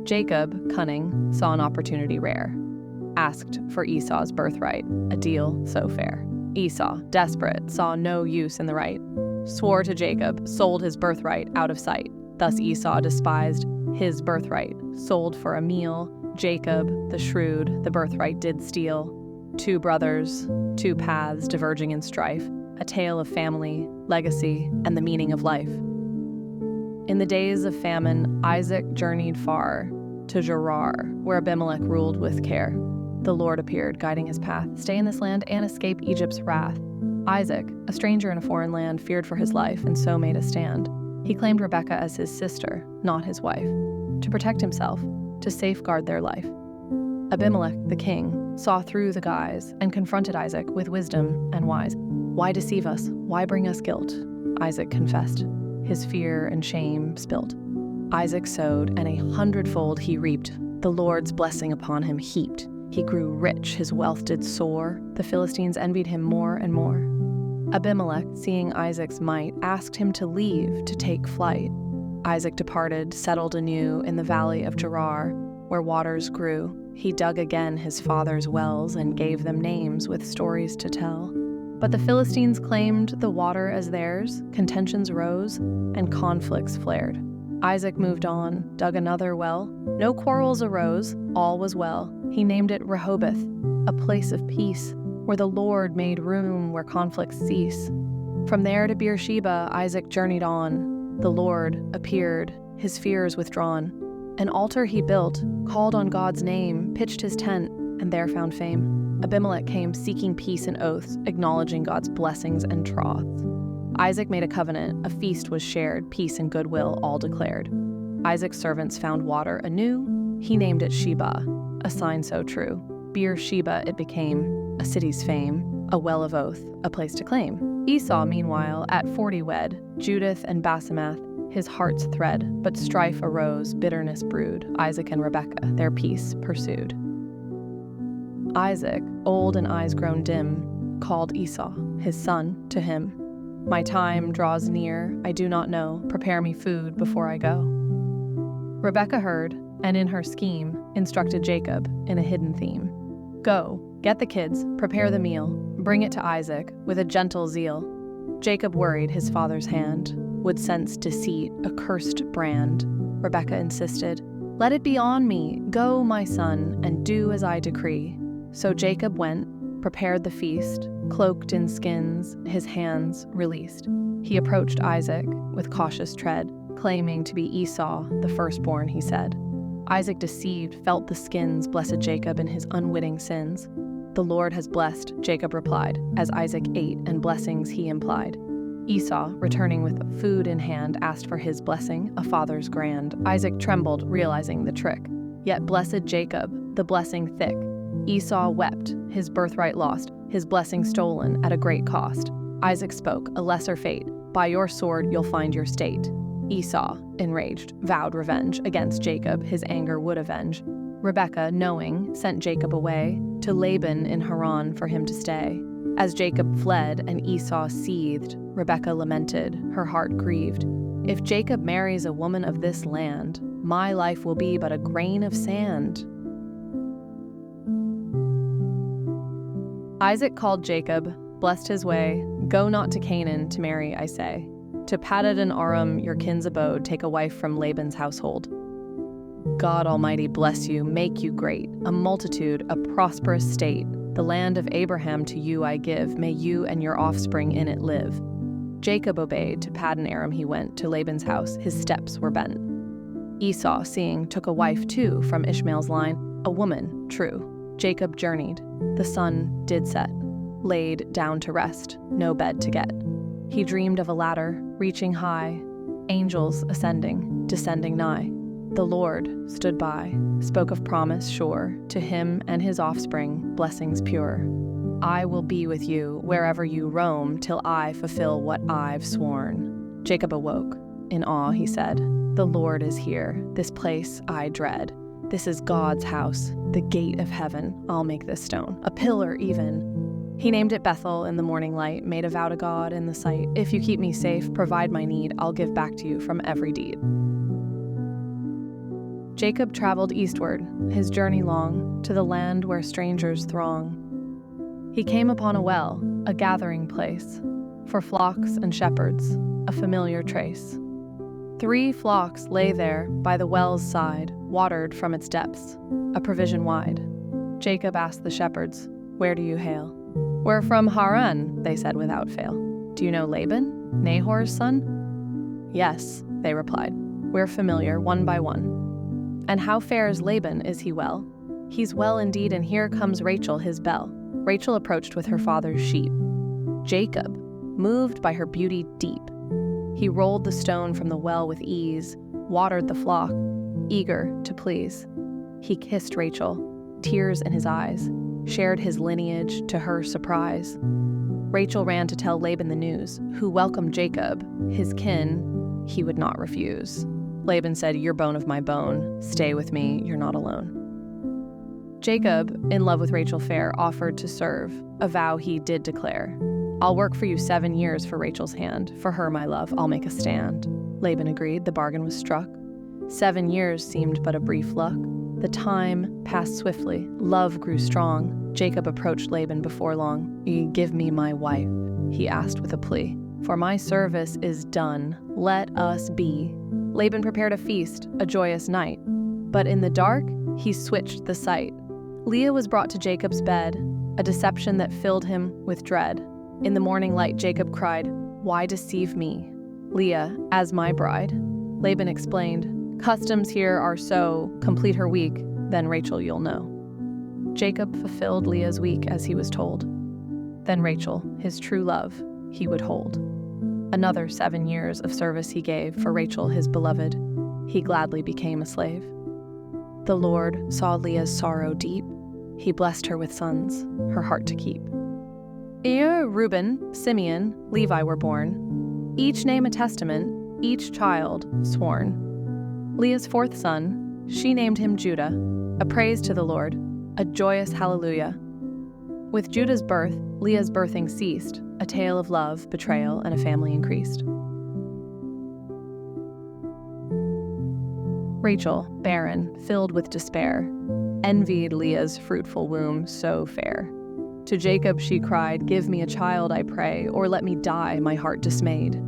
Jacob, cunning, saw an opportunity rare, asked for Esau's birthright, a deal so fair. Esau, desperate, saw no use in the right, swore to Jacob, sold his birthright out of sight. Thus Esau despised his birthright, sold for a meal. Jacob, the shrewd, the birthright did steal. 2 brothers, 2 paths diverging in strife, a tale of family, legacy, and the meaning of life. In the days of famine, Isaac journeyed far to Gerar, where Abimelech ruled with care. The Lord appeared, guiding his path. Stay in this land and escape Egypt's wrath. Isaac, a stranger in a foreign land, feared for his life and so made a stand. He claimed Rebekah as his sister, not his wife, to protect himself, to safeguard their life. Abimelech, the king, saw through the guise and confronted Isaac with wisdom and wise. Why deceive us? Why bring us guilt? Isaac confessed, his fear and shame spilt. Isaac sowed, and 100-fold he reaped. The Lord's blessing upon him heaped. He grew rich, his wealth did soar. The Philistines envied him more and more. Abimelech, seeing Isaac's might, asked him to leave, to take flight. Isaac departed, settled anew in the valley of Gerar, where waters grew. He dug again his father's wells and gave them names with stories to tell. But the Philistines claimed the water as theirs, contentions rose, and conflicts flared. Isaac moved on, dug another well. No quarrels arose, all was well. He named it Rehoboth, a place of peace, where the Lord made room where conflicts cease. From there to Beersheba, Isaac journeyed on. The Lord appeared, his fears withdrawn. An altar he built, called on God's name, pitched his tent, and there found fame. Abimelech came seeking peace and oaths, acknowledging God's blessings and troths. Isaac made a covenant, a feast was shared, peace and goodwill all declared. Isaac's servants found water anew, he named it Sheba, a sign so true. Beersheba it became, a city's fame, a well of oath, a place to claim. Esau, meanwhile, at 40 wed, Judith and Basemath, his heart's thread, but strife arose, bitterness brewed. Isaac and Rebekah their peace pursued. Isaac, old and eyes grown dim, called Esau, his son, to him. My time draws near, I do not know, prepare me food before I go. Rebekah heard, and in her scheme, instructed Jacob in a hidden theme. Go, get the kids, prepare the meal, bring it to Isaac with a gentle zeal. Jacob worried his father's hand, would sense deceit, a cursed brand. Rebekah insisted, let it be on me, go, my son, and do as I decree. So Jacob went, prepared the feast, cloaked in skins, his hands released. He approached Isaac with cautious tread, claiming to be Esau, the firstborn, he said. Isaac, deceived, felt the skins, blessed Jacob in his unwitting sins. The Lord has blessed, Jacob replied, as Isaac ate, and blessings he implied. Esau, returning with food in hand, asked for his blessing, a father's grand. Isaac trembled, realizing the trick. Yet blessed Jacob, the blessing thick. Esau wept, his birthright lost, his blessing stolen at a great cost. Isaac spoke, a lesser fate. By your sword you'll find your state. Esau, enraged, vowed revenge against Jacob, his anger would avenge. Rebekah, knowing, sent Jacob away to Laban in Haran for him to stay. As Jacob fled and Esau seethed, Rebekah lamented, her heart grieved. If Jacob marries a woman of this land, my life will be but a grain of sand. Isaac called Jacob, blessed his way, go not to Canaan to marry, I say. To Paddan Aram, your kin's abode, take a wife from Laban's household. God Almighty bless you, make you great, a multitude, a prosperous state. The land of Abraham to you I give, may you and your offspring in it live. Jacob obeyed, to Paddan Aram he went, to Laban's house, his steps were bent. Esau, seeing, took a wife too from Ishmael's line, a woman, true. Jacob journeyed, the sun did set, laid down to rest, no bed to get. He dreamed of a ladder, reaching high, angels ascending, descending nigh. The Lord stood by, spoke of promise sure, to him and his offspring, blessings pure. I will be with you wherever you roam, till I fulfill what I've sworn. Jacob awoke. In awe he said, the Lord is here, this place I dread. This is God's house, the gate of heaven. I'll make this stone, a pillar even. He named it Bethel in the morning light, made a vow to God in the sight. If you keep me safe, provide my need, I'll give back to you from every deed. Jacob traveled eastward, his journey long, to the land where strangers throng. He came upon a well, a gathering place, for flocks and shepherds, a familiar trace. 3 flocks lay there by the well's side, watered from its depths, a provision wide. Jacob asked the shepherds, where do you hail? We're from Haran, they said without fail. Do you know Laban, Nahor's son? Yes, they replied. We're familiar, one by one. And how fares Laban, is he well? He's well indeed, and here comes Rachel, his belle. Rachel approached with her father's sheep. Jacob, moved by her beauty deep. He rolled the stone from the well with ease, watered the flock, eager to please. He kissed Rachel, tears in his eyes, shared his lineage to her surprise. Rachel ran to tell Laban the news, who welcomed Jacob, his kin, he would not refuse. Laban said, you're bone of my bone, stay with me, you're not alone. Jacob, in love with Rachel fair, offered to serve, a vow he did declare. I'll work for you 7 years for Rachel's hand, for her, my love, I'll make a stand. Laban agreed, the bargain was struck. 7 years seemed but a brief luck. The time passed swiftly, love grew strong. Jacob approached Laban before long. You give me my wife, he asked with a plea. For my service is done, let us be. Laban prepared a feast, a joyous night. But in the dark, he switched the sight. Leah was brought to Jacob's bed, a deception that filled him with dread. In the morning light, Jacob cried, why deceive me, Leah, as my bride? Laban explained, customs here are so, complete her week, then Rachel you'll know. Jacob fulfilled Leah's week as he was told. Then Rachel, his true love, he would hold. Another 7 years of service he gave for Rachel, his beloved. He gladly became a slave. The Lord saw Leah's sorrow deep. He blessed her with sons, her heart to keep. Ere Reuben, Simeon, Levi were born, each name a testament, each child sworn. Leah's 4th son, she named him Judah, a praise to the Lord, a joyous hallelujah. With Judah's birth, Leah's birthing ceased, a tale of love, betrayal, and a family increased. Rachel, barren, filled with despair, envied Leah's fruitful womb so fair. To Jacob she cried, "Give me a child, I pray, or let me die, my heart dismayed."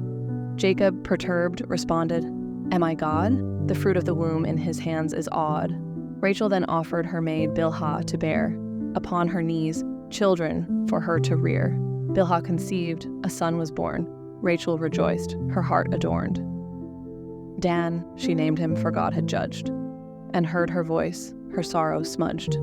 Jacob, perturbed, responded, "Am I God? The fruit of the womb in his hands is odd." Rachel then offered her maid Bilhah to bear, upon her knees, children for her to rear. Bilhah conceived, a son was born. Rachel rejoiced, her heart adorned. Dan, she named him, for God had judged, and heard her voice, her sorrow smudged.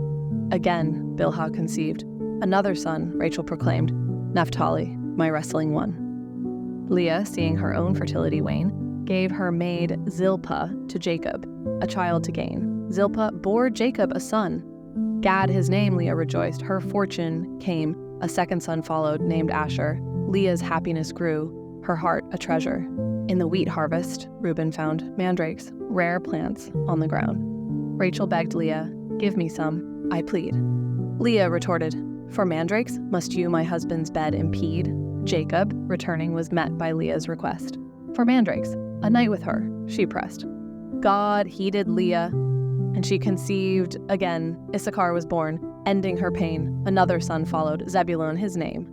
Again Bilhah conceived, another son, Rachel proclaimed, Naphtali, my wrestling one. Leah, seeing her own fertility wane, gave her maid Zilpah to Jacob, a child to gain. Zilpah bore Jacob a son. Gad his name, Leah rejoiced, her fortune came, a second son followed, named Asher. Leah's happiness grew, her heart a treasure. In the wheat harvest, Reuben found mandrakes, rare plants on the ground. Rachel begged Leah, "Give me some, I plead." Leah retorted, "For mandrakes must you my husband's bed impede?" Jacob, returning, was met by Leah's request. For mandrakes, a night with her, she pressed. God heeded Leah, and she conceived again. Issachar was born, ending her pain. Another son followed, Zebulun his name.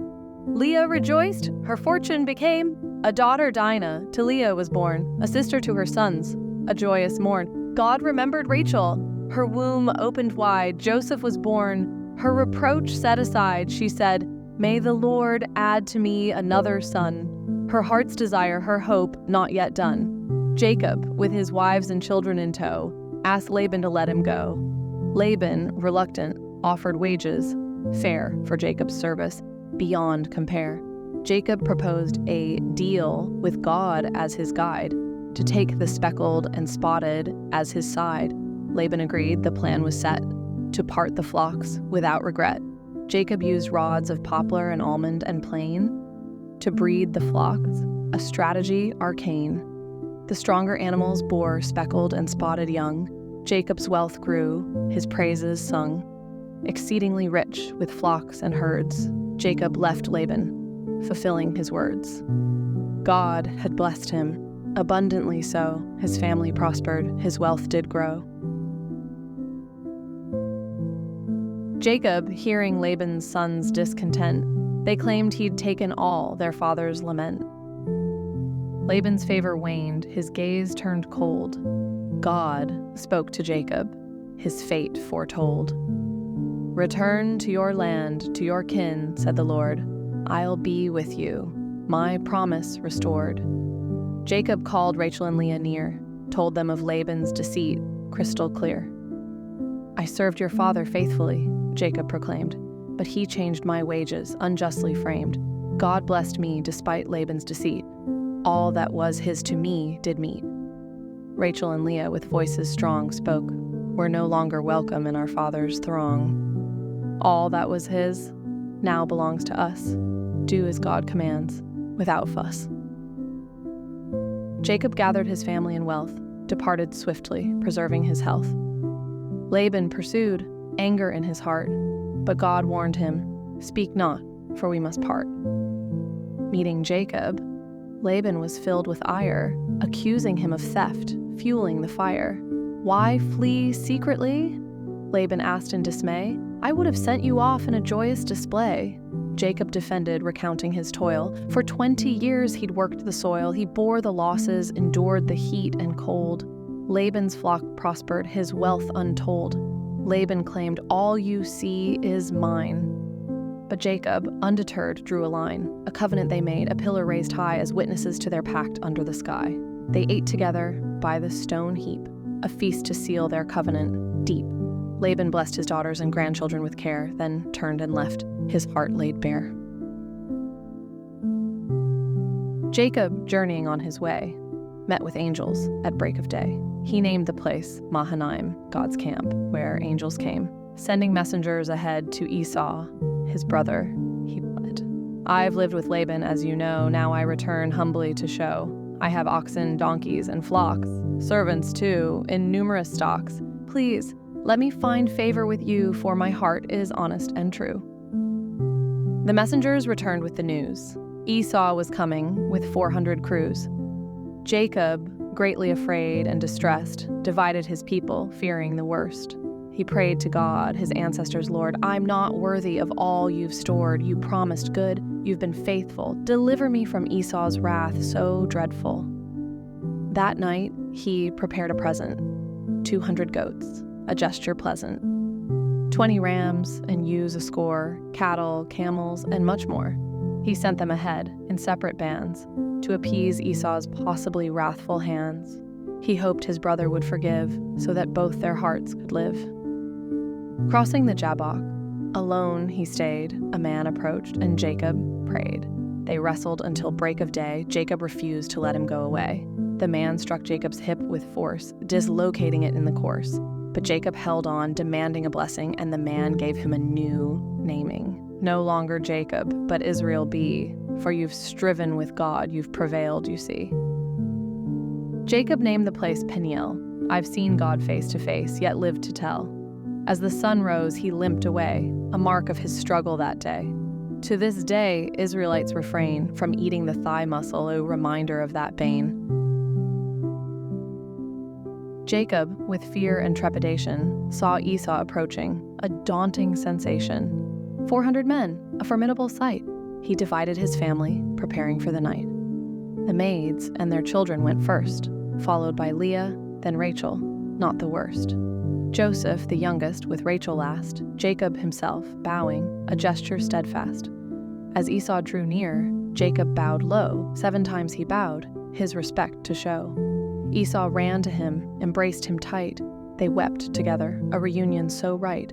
Leah rejoiced, her fortune became a daughter. Dinah to Leah was born, a sister to her sons, a joyous morn. God remembered Rachel, her womb opened wide. Joseph was born, her reproach set aside. She said, "May the Lord add to me another son." Her heart's desire, her hope, not yet done. Jacob, with his wives and children in tow, asked Laban to let him go. Laban, reluctant, offered wages, fair for Jacob's service, beyond compare. Jacob proposed a deal with God as his guide, to take the speckled and spotted as his side. Laban agreed, the plan was set, to part the flocks without regret. Jacob used rods of poplar and almond and plane to breed the flocks, a strategy arcane. The stronger animals bore speckled and spotted young. Jacob's wealth grew, his praises sung. Exceedingly rich with flocks and herds, Jacob left Laban, fulfilling his words. God had blessed him, abundantly so. His family prospered, his wealth did grow. Jacob, hearing Laban's sons' discontent, they claimed he'd taken all their father's lament. Laban's favor waned, his gaze turned cold. God spoke to Jacob, his fate foretold. "Return to your land, to your kin," said the Lord. "I'll be with you, my promise restored." Jacob called Rachel and Leah near, told them of Laban's deceit, crystal clear. "I served your father faithfully," Jacob proclaimed, "but he changed my wages, unjustly framed. God blessed me despite Laban's deceit. All that was his to me did meet." Rachel and Leah, with voices strong, spoke, "We're no longer welcome in our father's throng. All that was his now belongs to us. Do as God commands, without fuss." Jacob gathered his family and wealth, departed swiftly, preserving his health. Laban pursued, anger in his heart, but God warned him, "Speak not, for we must part." Meeting Jacob, Laban was filled with ire, accusing him of theft, fueling the fire. "Why flee secretly?" Laban asked in dismay. "I would have sent you off in a joyous display." Jacob defended, recounting his toil. For 20 years he'd worked the soil. He bore the losses, endured the heat and cold. Laban's flock prospered, his wealth untold. Laban claimed, "All you see is mine." But Jacob, undeterred, drew a line. A covenant they made, a pillar raised high as witnesses to their pact under the sky. They ate together by the stone heap, a feast to seal their covenant deep. Laban blessed his daughters and grandchildren with care, then turned and left, his heart laid bare. Jacob, journeying on his way, met with angels at break of day. He named the place Mahanaim, God's camp, where angels came. Sending messengers ahead to Esau, his brother, he fled. "I've lived with Laban, as you know, now I return humbly to show. I have oxen, donkeys, and flocks, servants too, in numerous stocks. Please, let me find favor with you, for my heart is honest and true." The messengers returned with the news. Esau was coming with 400 crews. Jacob, greatly afraid and distressed, divided his people, fearing the worst. He prayed to God, his ancestors' Lord, I'm not worthy of all you've stored. You promised good. You've been faithful. Deliver me from Esau's wrath so dreadful. That night, he prepared a present, 200 goats, a gesture pleasant, 20 rams and ewes a score, cattle, camels, and much more. He sent them ahead in separate bands to appease Esau's possibly wrathful hands. He hoped his brother would forgive so that both their hearts could live. Crossing the Jabbok, alone he stayed. A man approached, and Jacob prayed. They wrestled until break of day. Jacob refused to let him go away. The man struck Jacob's hip with force, dislocating it in the course. But Jacob held on, demanding a blessing, and the man gave him a new naming. No longer Jacob, but Israel be, for you've striven with God, you've prevailed, you see. Jacob named the place Peniel. I've seen God face to face, yet lived to tell. As the sun rose, he limped away, a mark of his struggle that day. To this day, Israelites refrain from eating the thigh muscle, a reminder of that bane. Jacob, with fear and trepidation, saw Esau approaching, a daunting sensation. 400 men, a formidable sight. He divided his family, preparing for the night. The maids and their children went first, followed by Leah, then Rachel, not the worst. Joseph, the youngest, with Rachel last, Jacob himself, bowing, a gesture steadfast. As Esau drew near, Jacob bowed low. 7 times he bowed, his respect to show. Esau ran to him, embraced him tight. They wept together, a reunion so right.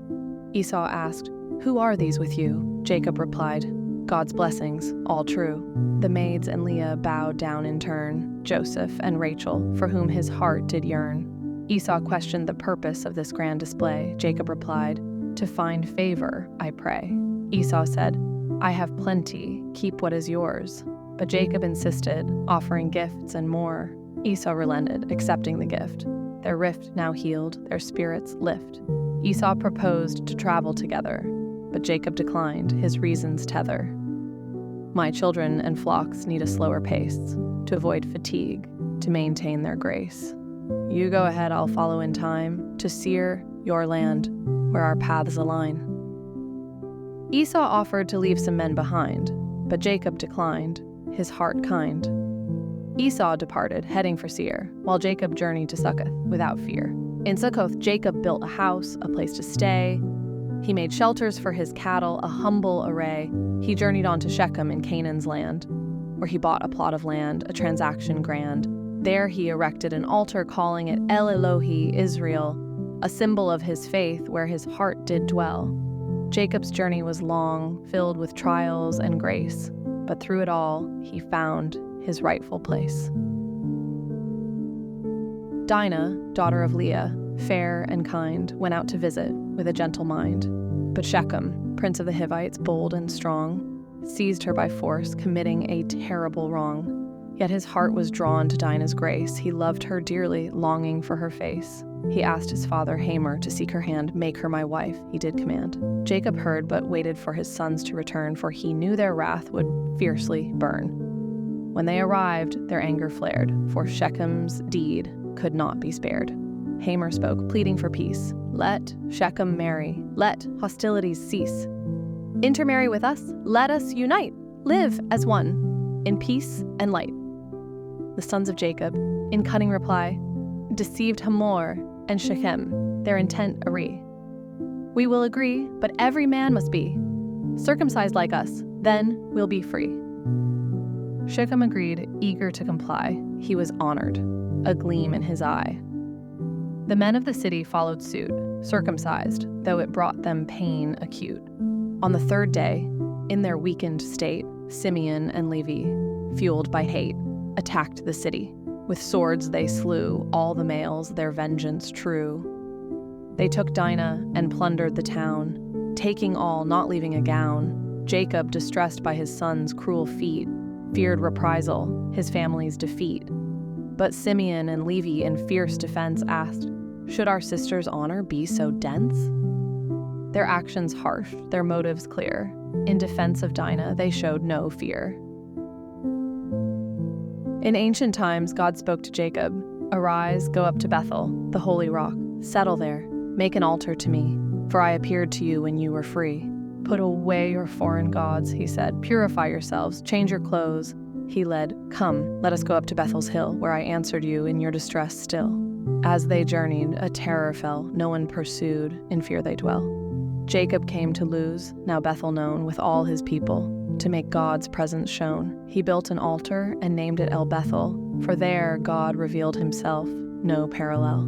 Esau asked, "Who are these with you?" Jacob replied, "God's blessings, all true." The maids and Leah bowed down in turn, Joseph and Rachel, for whom his heart did yearn. Esau questioned the purpose of this grand display. Jacob replied, "To find favor, I pray." Esau said, "I have plenty, keep what is yours." But Jacob insisted, offering gifts and more. Esau relented, accepting the gift. Their rift now healed, their spirits lift. Esau proposed to travel together, but Jacob declined, his reasons tether. My children and flocks need a slower pace, to avoid fatigue, to maintain their grace. You go ahead, I'll follow in time, to Seir, your land, where our paths align. Esau offered to leave some men behind, but Jacob declined, his heart kind. Esau departed, heading for Seir, while Jacob journeyed to Succoth without fear. In Succoth, Jacob built a house, a place to stay. He made shelters for his cattle, a humble array. He journeyed on to Shechem in Canaan's land, where he bought a plot of land, a transaction grand. There he erected an altar, calling it El Elohi, Israel, a symbol of his faith where his heart did dwell. Jacob's journey was long, filled with trials and grace, but through it all, he found his rightful place. Dinah, daughter of Leah, fair and kind, went out to visit with a gentle mind. But Shechem, prince of the Hivites, bold and strong, seized her by force, committing a terrible wrong. Yet his heart was drawn to Dinah's grace. He loved her dearly, longing for her face. He asked his father Hamor to seek her hand, make her my wife, he did command. Jacob heard, but waited for his sons to return, for he knew their wrath would fiercely burn. When they arrived, their anger flared, for Shechem's deed could not be spared. Hamor spoke, pleading for peace. Let Shechem marry, let hostilities cease. Intermarry with us, let us unite, live as one, in peace and light. The sons of Jacob, in cunning reply, deceived Hamor and Shechem, their intent array. We will agree, but every man must be circumcised like us, then we'll be free. Shechem agreed, eager to comply. He was honored, a gleam in his eye. The men of the city followed suit, circumcised, though it brought them pain acute. On the 3rd day, in their weakened state, Simeon and Levi, fueled by hate, attacked the city. With swords they slew all the males, their vengeance true. They took Dinah and plundered the town, taking all, not leaving a gown. Jacob, distressed by his son's cruel feat, feared reprisal, his family's defeat. But Simeon and Levi, in fierce defense, asked, should our sister's honor be so dense? Their actions harsh, their motives clear. In defense of Dinah, they showed no fear. In ancient times, God spoke to Jacob, "Arise, go up to Bethel, the holy rock. Settle there, make an altar to me, for I appeared to you when you were free. Put away your foreign gods," he said. "Purify yourselves, change your clothes." He led, "Come, let us go up to Bethel's hill, where I answered you in your distress still." As they journeyed, a terror fell, no one pursued, in fear they dwell. Jacob came to Luz, now Bethel known, with all his people, to make God's presence shown. He built an altar and named it El Bethel, for there God revealed himself, no parallel.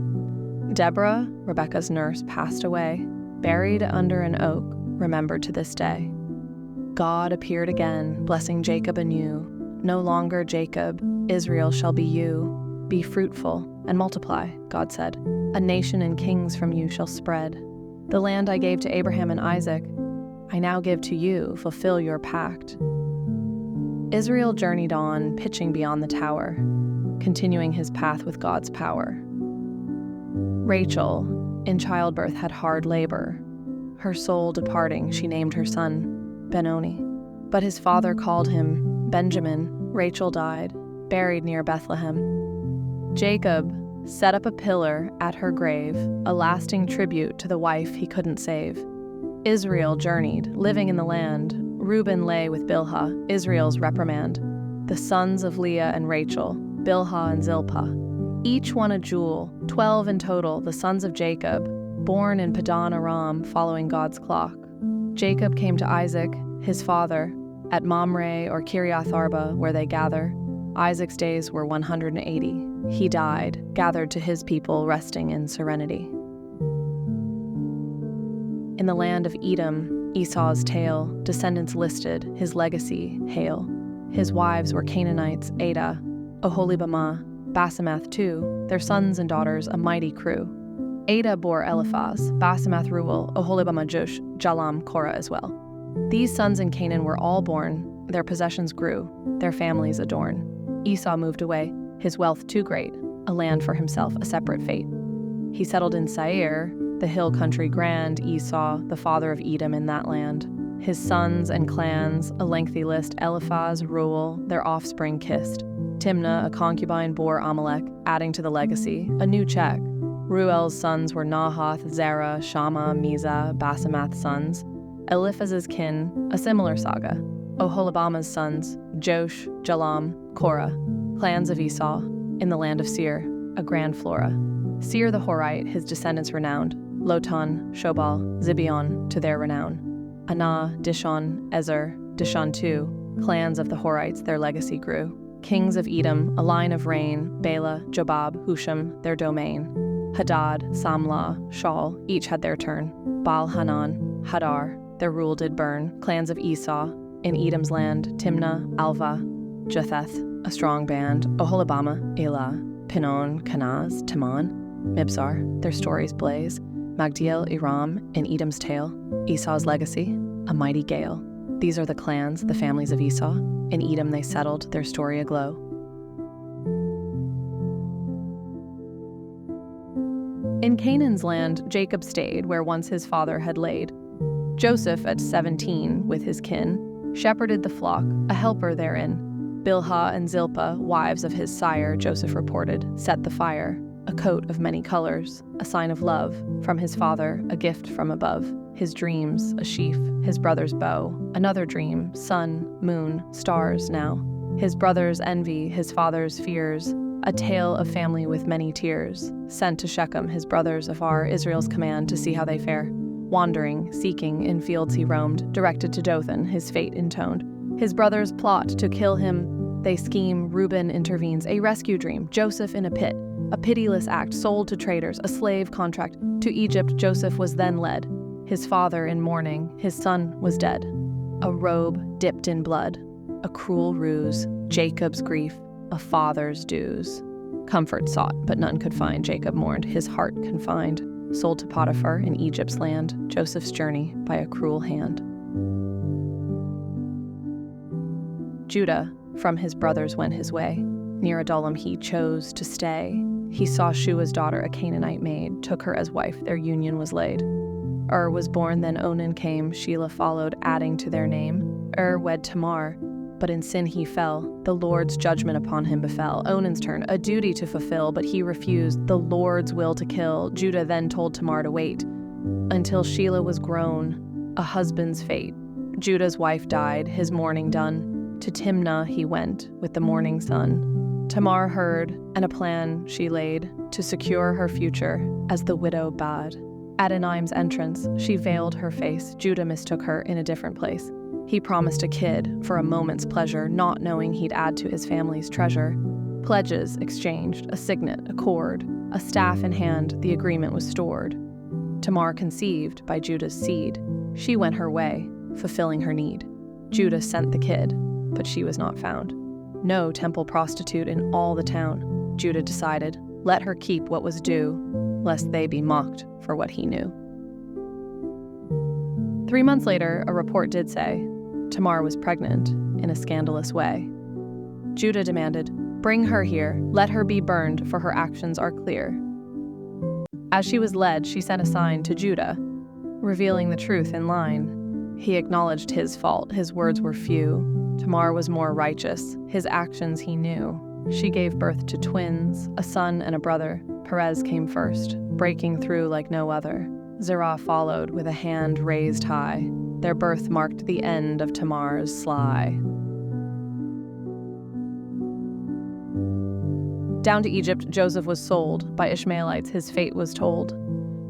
Deborah, Rebekah's nurse, passed away, buried under an oak, remembered to this day. God appeared again, blessing Jacob anew. No longer Jacob, Israel shall be you. Be fruitful and multiply, God said. A nation and kings from you shall spread. The land I gave to Abraham and Isaac, I now give to you, fulfill your pact. Israel journeyed on, pitching beyond the tower, continuing his path with God's power. Rachel, in childbirth, had hard labor. Her soul departing, she named her son Benoni. But his father called him Benjamin. Rachel died, buried near Bethlehem. Jacob set up a pillar at her grave, a lasting tribute to the wife he couldn't save. Israel journeyed, living in the land. Reuben lay with Bilhah, Israel's reprimand. The sons of Leah and Rachel, Bilhah and Zilpah. Each one a jewel, 12 in total, the sons of Jacob, born in Padan Aram, following God's clock. Jacob came to Isaac, his father, at Mamre or Kiriath Arba, where they gather. Isaac's days were 180. He died, gathered to his people, resting in serenity. In the land of Edom, Esau's tale, descendants listed, his legacy hail. His wives were Canaanites, Adah, Oholibamah, Basemath too, their sons and daughters, a mighty crew. Adah bore Eliphaz, Basemath Ruel, Oholibamah Jush, Jalam, Korah as well. These sons in Canaan were all born, their possessions grew, their families adorn. Esau moved away, his wealth too great, a land for himself, a separate fate. He settled in Seir, the hill country grand, Esau, the father of Edom in that land. His sons and clans, a lengthy list, Eliphaz, Ruel, their offspring kissed. Timnah, a concubine, bore Amalek, adding to the legacy, a new check. Ruel's sons were Nahath, Zerah, Shammah, Mizah, Basemath's sons. Eliphaz's kin, a similar saga. Oholibamah's sons, Josh, Jalam, Korah, clans of Esau, in the land of Seir, a grand flora. Seir the Horite, his descendants renowned, Lotan, Shobal, Zibeon, to their renown. Anah, Dishon, Ezer, Dishon too, clans of the Horites, their legacy grew. Kings of Edom, a line of reign, Bela, Jobab, Husham, their domain. Hadad, Samlah, Shaul, each had their turn. Baal Hanan, Hadar, their rule did burn. Clans of Esau, in Edom's land, Timnah, Alva, Jatheth, a strong band, Oholibamah, Elah, Pinon, Kenaz, Timon, Mibzar, their stories blaze. Magdiel, Iram, in Edom's tale, Esau's legacy, a mighty gale. These are the clans, the families of Esau. In Edom they settled, their story aglow. In Canaan's land, Jacob stayed where once his father had laid. Joseph, at 17, with his kin, shepherded the flock, a helper therein. Bilhah and Zilpah, wives of his sire, Joseph reported, set the fire, a coat of many colors, a sign of love, from his father, a gift from above. His dreams, a sheaf, his brother's bow, another dream, sun, moon, stars now. His brother's envy, his father's fears, a tale of family with many tears. Sent to Shechem, his brothers afar, Israel's command to see how they fare. Wandering, seeking, in fields he roamed, directed to Dothan, his fate intoned. His brothers plot to kill him, they scheme, Reuben intervenes, a rescue dream, Joseph in a pit, a pitiless act, sold to traders, a slave contract. To Egypt Joseph was then led, his father in mourning, his son was dead. A robe dipped in blood, a cruel ruse, Jacob's grief, a father's dues. Comfort sought, but none could find, Jacob mourned, his heart confined. Sold to Potiphar in Egypt's land, Joseph's journey by a cruel hand. Judah, from his brothers went his way. Near Adullam he chose to stay. He saw Shua's daughter, a Canaanite maid, took her as wife, their union was laid. Was born, then Onan came, Shelah followed, adding to their name. Wed Tamar, but in sin he fell. The Lord's judgment upon him befell. Onan's turn, a duty to fulfill, but he refused, the Lord's will to kill. Judah then told Tamar to wait until Shelah was grown, a husband's fate. Judah's wife died, his mourning done. To Timnah he went with the morning sun. Tamar heard, and a plan she laid to secure her future as the widow bade. At Enim's entrance, she veiled her face. Judah mistook her in a different place. He promised a kid for a moment's pleasure, not knowing he'd add to his family's treasure. Pledges exchanged, a signet, a cord, a staff in hand, the agreement was stored. Tamar conceived by Judah's seed. She went her way, fulfilling her need. Judah sent the kid, but she was not found. No temple prostitute in all the town. Judah decided, let her keep what was due, lest they be mocked for what he knew. 3 months later, a report did say Tamar was pregnant in a scandalous way. Judah demanded, bring her here, let her be burned, for her actions are clear. As she was led, she sent a sign to Judah, revealing the truth in line. He acknowledged his fault, his words were few. Tamar was more righteous, his actions he knew. She gave birth to twins, a son and a brother. Perez came first, breaking through like no other. Zerah followed with a hand raised high. Their birth marked the end of Tamar's sly. Down to Egypt, Joseph was sold. By Ishmaelites, his fate was told.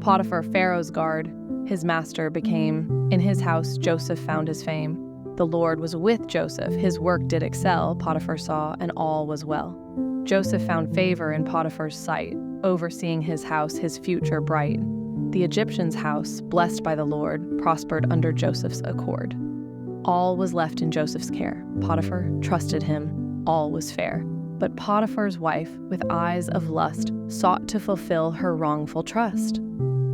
Potiphar, Pharaoh's guard, his master became. In his house, Joseph found his fame. The Lord was with Joseph, his work did excel. Potiphar saw, and all was well. Joseph found favor in Potiphar's sight, overseeing his house, his future bright. The Egyptian's house, blessed by the Lord, prospered under Joseph's accord. All was left in Joseph's care. Potiphar trusted him. All was fair. But Potiphar's wife, with eyes of lust, sought to fulfill her wrongful trust.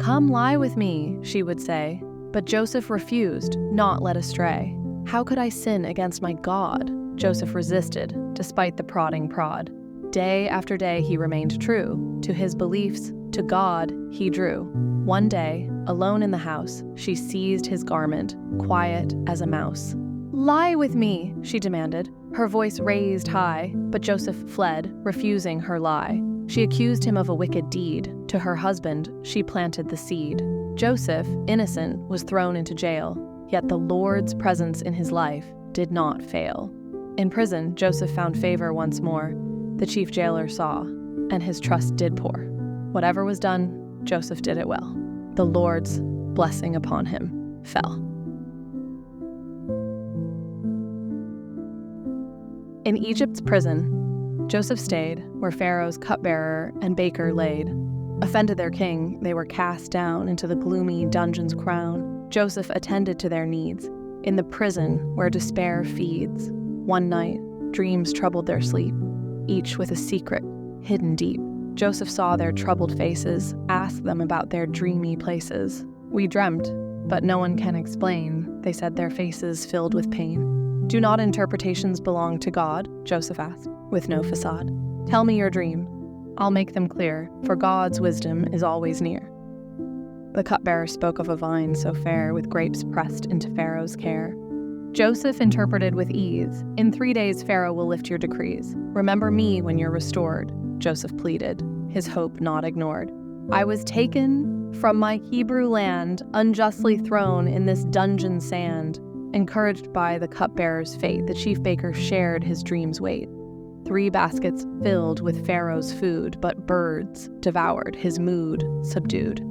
Come lie with me, she would say. But Joseph refused, not led astray. How could I sin against my God? Joseph resisted, despite the prodding prod. Day after day he remained true. To his beliefs, to God he drew. One day, alone in the house, she seized his garment, quiet as a mouse. Lie with me, she demanded, her voice raised high, but Joseph fled, refusing her lie. She accused him of a wicked deed. To her husband, she planted the seed. Joseph, innocent, was thrown into jail, yet the Lord's presence in his life did not fail. In prison, Joseph found favor once more. The chief jailer saw, and his trust did pour. Whatever was done, Joseph did it well. The Lord's blessing upon him fell. In Egypt's prison, Joseph stayed where Pharaoh's cupbearer and baker laid. Offended their king, they were cast down into the gloomy dungeon's crown. Joseph attended to their needs in the prison where despair feeds. One night, dreams troubled their sleep, each with a secret hidden deep. Joseph saw their troubled faces, asked them about their dreamy places. We dreamt, but no one can explain, they said, their faces filled with pain. Do not interpretations belong to God? Joseph asked, with no facade. Tell me your dream. I'll make them clear, for God's wisdom is always near. The cupbearer spoke of a vine so fair, with grapes pressed into Pharaoh's care. Joseph interpreted with ease. In 3 days Pharaoh will lift your decrees. Remember me when you're restored, Joseph pleaded, his hope not ignored. I was taken from my Hebrew land, unjustly thrown in this dungeon sand. Encouraged by the cupbearer's fate, the chief baker shared his dream's weight. 3 baskets filled with Pharaoh's food, but birds devoured, his mood subdued.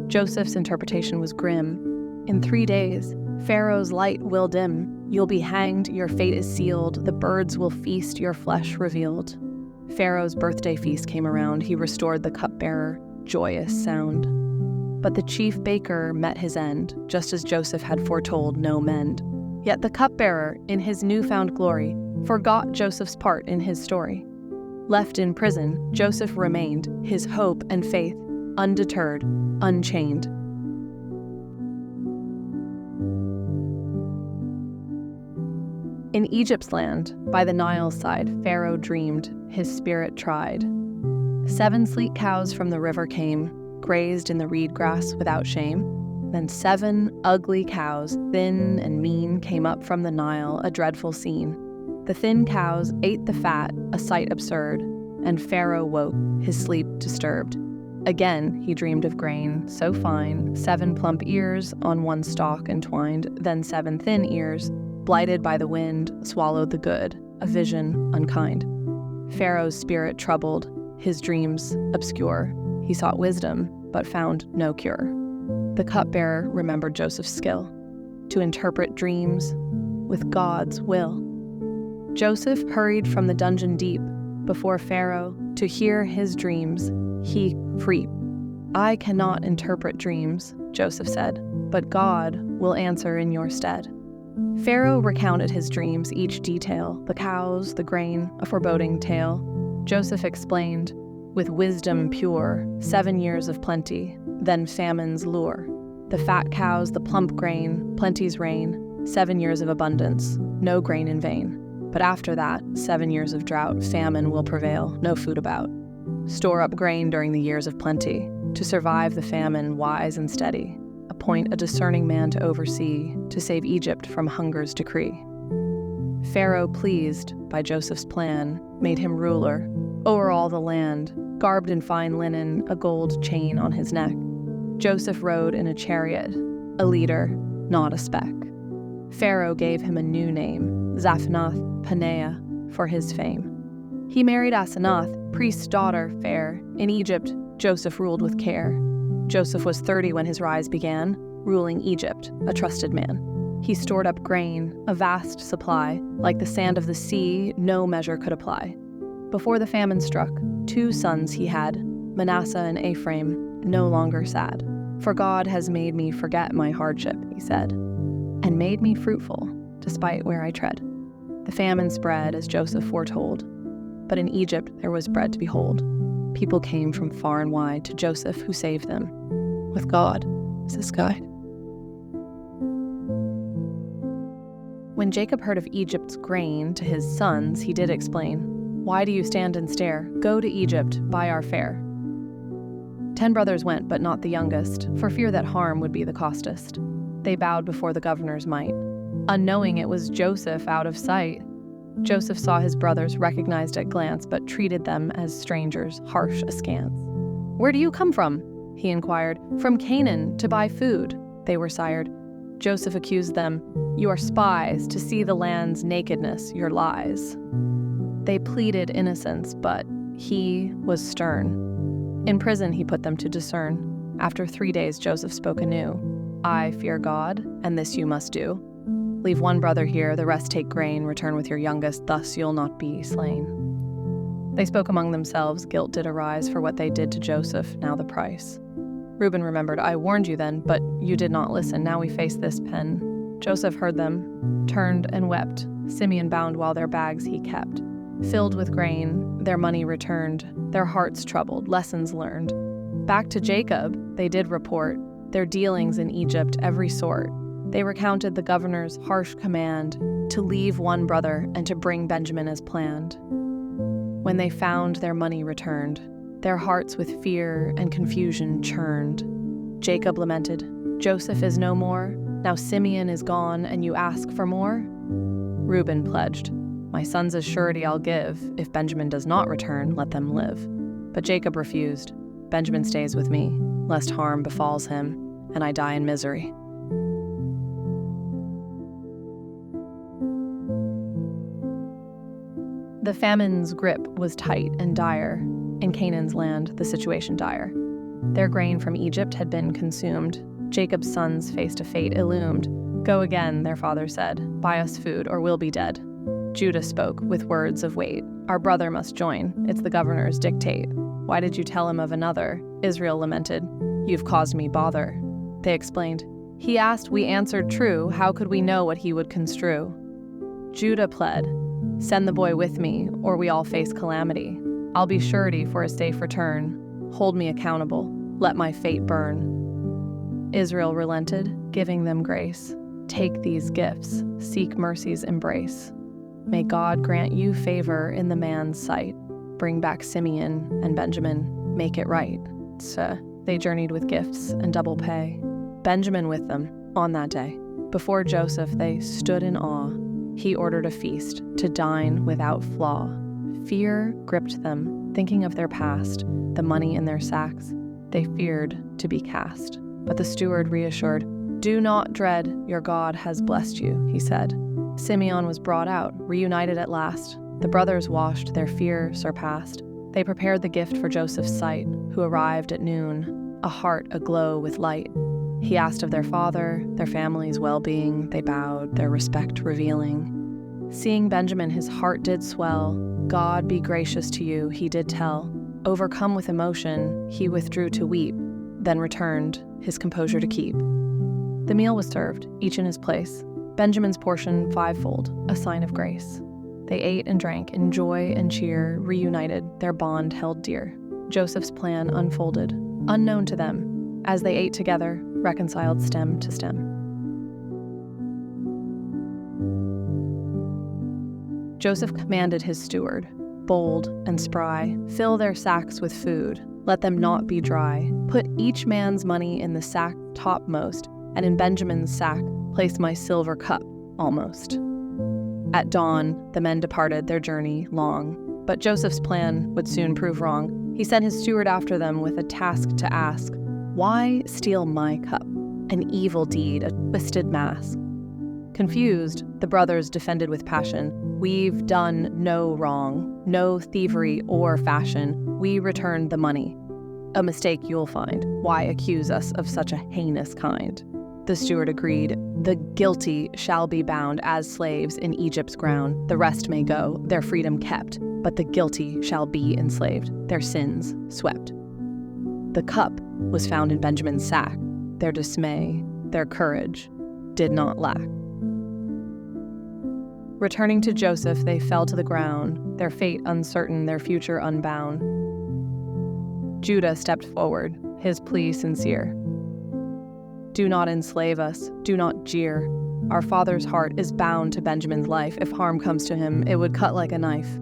Joseph's interpretation was grim. In 3 days, Pharaoh's light will dim. You'll be hanged, your fate is sealed. The birds will feast, your flesh revealed. Pharaoh's birthday feast came around. He restored the cupbearer, joyous sound. But the chief baker met his end, just as Joseph had foretold, no mend. Yet the cupbearer, in his newfound glory, forgot Joseph's part in his story. Left in prison, Joseph remained, his hope and faith, undeterred, unchained. In Egypt's land, by the Nile's side, Pharaoh dreamed, his spirit tried. 7 sleek cows from the river came, grazed in the reed grass without shame. Then 7 ugly cows, thin and mean, came up from the Nile, a dreadful scene. The thin cows ate the fat, a sight absurd, and Pharaoh woke, his sleep disturbed. Again he dreamed of grain, so fine, 7 plump ears on one stalk entwined, then 7 thin ears, blighted by the wind, swallowed the good, a vision unkind. Pharaoh's spirit troubled, his dreams obscure. He sought wisdom, but found no cure. The cupbearer remembered Joseph's skill to interpret dreams with God's will. Joseph hurried from the dungeon deep before Pharaoh to hear his dreams. He freed. I cannot interpret dreams, Joseph said, but God will answer in your stead. Pharaoh recounted his dreams, each detail, the cows, the grain, a foreboding tale. Joseph explained, with wisdom pure, 7 years of plenty, then famine's lure. The fat cows, the plump grain, plenty's reign, 7 years of abundance, no grain in vain. But after that, 7 years of drought, famine will prevail, no food about. Store up grain during the years of plenty, to survive the famine wise and steady. Appoint a discerning man to oversee, to save Egypt from hunger's decree. Pharaoh, pleased by Joseph's plan, made him ruler o'er all the land, garbed in fine linen, a gold chain on his neck. Joseph rode in a chariot, a leader, not a speck. Pharaoh gave him a new name, Zaphnath-Paneah, for his fame. He married Asenath, priest's daughter fair. In Egypt, Joseph ruled with care. Joseph was 30 when his rise began, ruling Egypt, a trusted man. He stored up grain, a vast supply, like the sand of the sea, no measure could apply. Before the famine struck, 2 sons he had, Manasseh and Ephraim, no longer sad. For God has made me forget my hardship, he said, and made me fruitful, despite where I tread. The famine spread as Joseph foretold, but in Egypt there was bread to behold. People came from far and wide to Joseph, who saved them. With God as his guide. When Jacob heard of Egypt's grain to his sons, he did explain, "Why do you stand and stare? Go to Egypt, buy our fare." 10 brothers went, but not the youngest, for fear that harm would be the costest. They bowed before the governor's might, unknowing it was Joseph out of sight. Joseph saw his brothers, recognized at glance, but treated them as strangers, harsh askance. "Where do you come from?" he inquired. "From Canaan, to buy food," they were sired. Joseph accused them, "You are spies, to see the land's nakedness, your lies." They pleaded innocence, but he was stern. In prison he put them to discern. After 3 days Joseph spoke anew. "I fear God, and this you must do. Leave one brother here, the rest take grain, return with your youngest, thus you'll not be slain." They spoke among themselves, guilt did arise for what they did to Joseph, now the price. Reuben remembered, "I warned you then, but you did not listen, now we face this pen." Joseph heard them, turned and wept. Simeon bound while their bags he kept. Filled with grain, their money returned, their hearts troubled, lessons learned. Back to Jacob they did report, their dealings in Egypt every sort. They recounted the governor's harsh command to leave one brother and to bring Benjamin as planned. When they found their money returned, their hearts with fear and confusion churned. Jacob lamented, "Joseph is no more, now Simeon is gone, and you ask for more?" Reuben pledged, "My sons as surety I'll give. If Benjamin does not return, let them live." But Jacob refused, "Benjamin stays with me, lest harm befalls him, and I die in misery." The famine's grip was tight and dire. In Canaan's land, the situation dire. Their grain from Egypt had been consumed. Jacob's sons faced a fate illumined. "Go again," their father said, "buy us food, or we'll be dead." Judah spoke with words of weight. "Our brother must join. It's the governor's dictate. Why did you tell him of another?" Israel lamented. "You've caused me bother." They explained, "He asked, we answered true. How could we know what he would construe?" Judah pled, "Send the boy with me, or we all face calamity. I'll be surety for a safe return. Hold me accountable. Let my fate burn." Israel relented, giving them grace. "Take these gifts. Seek mercy's embrace. May God grant you favor in the man's sight. Bring back Simeon and Benjamin. Make it right." So they journeyed with gifts and double pay. Benjamin with them, on that day. Before Joseph they stood in awe. He ordered a feast, to dine without flaw. Fear gripped them, thinking of their past, the money in their sacks. They feared to be cast. But the steward reassured, "Do not dread, your God has blessed you," he said. Simeon was brought out, reunited at last. The brothers washed, their fear surpassed. They prepared the gift for Joseph's sight, who arrived at noon, a heart aglow with light. He asked of their father, their family's well-being. They bowed, their respect revealing. Seeing Benjamin, his heart did swell. "God be gracious to you," he did tell. Overcome with emotion, he withdrew to weep, then returned, his composure to keep. The meal was served, each in his place. Benjamin's portion fivefold, a sign of grace. They ate and drank in joy and cheer, reunited, their bond held dear. Joseph's plan unfolded, unknown to them, as they ate together, reconciled stem to stem. Joseph commanded his steward, bold and spry, "Fill their sacks with food, let them not be dry. Put each man's money in the sack topmost, and in Benjamin's sack place my silver cup, almost." At dawn, the men departed their journey long, but Joseph's plan would soon prove wrong. He sent his steward after them with a task to ask, "Why steal my cup? An evil deed, a twisted mask." Confused, the brothers defended with passion, "We've done no wrong, no thievery or fashion. We returned the money. A mistake you'll find. Why accuse us of such a heinous kind?" The steward agreed, "The guilty shall be bound as slaves in Egypt's ground. The rest may go, their freedom kept, but the guilty shall be enslaved, their sins swept." The cup was found in Benjamin's sack. Their dismay, their courage, did not lack. Returning to Joseph, they fell to the ground, their fate uncertain, their future unbound. Judah stepped forward, his plea sincere. "Do not enslave us, do not jeer. Our father's heart is bound to Benjamin's life. If harm comes to him, it would cut like a knife."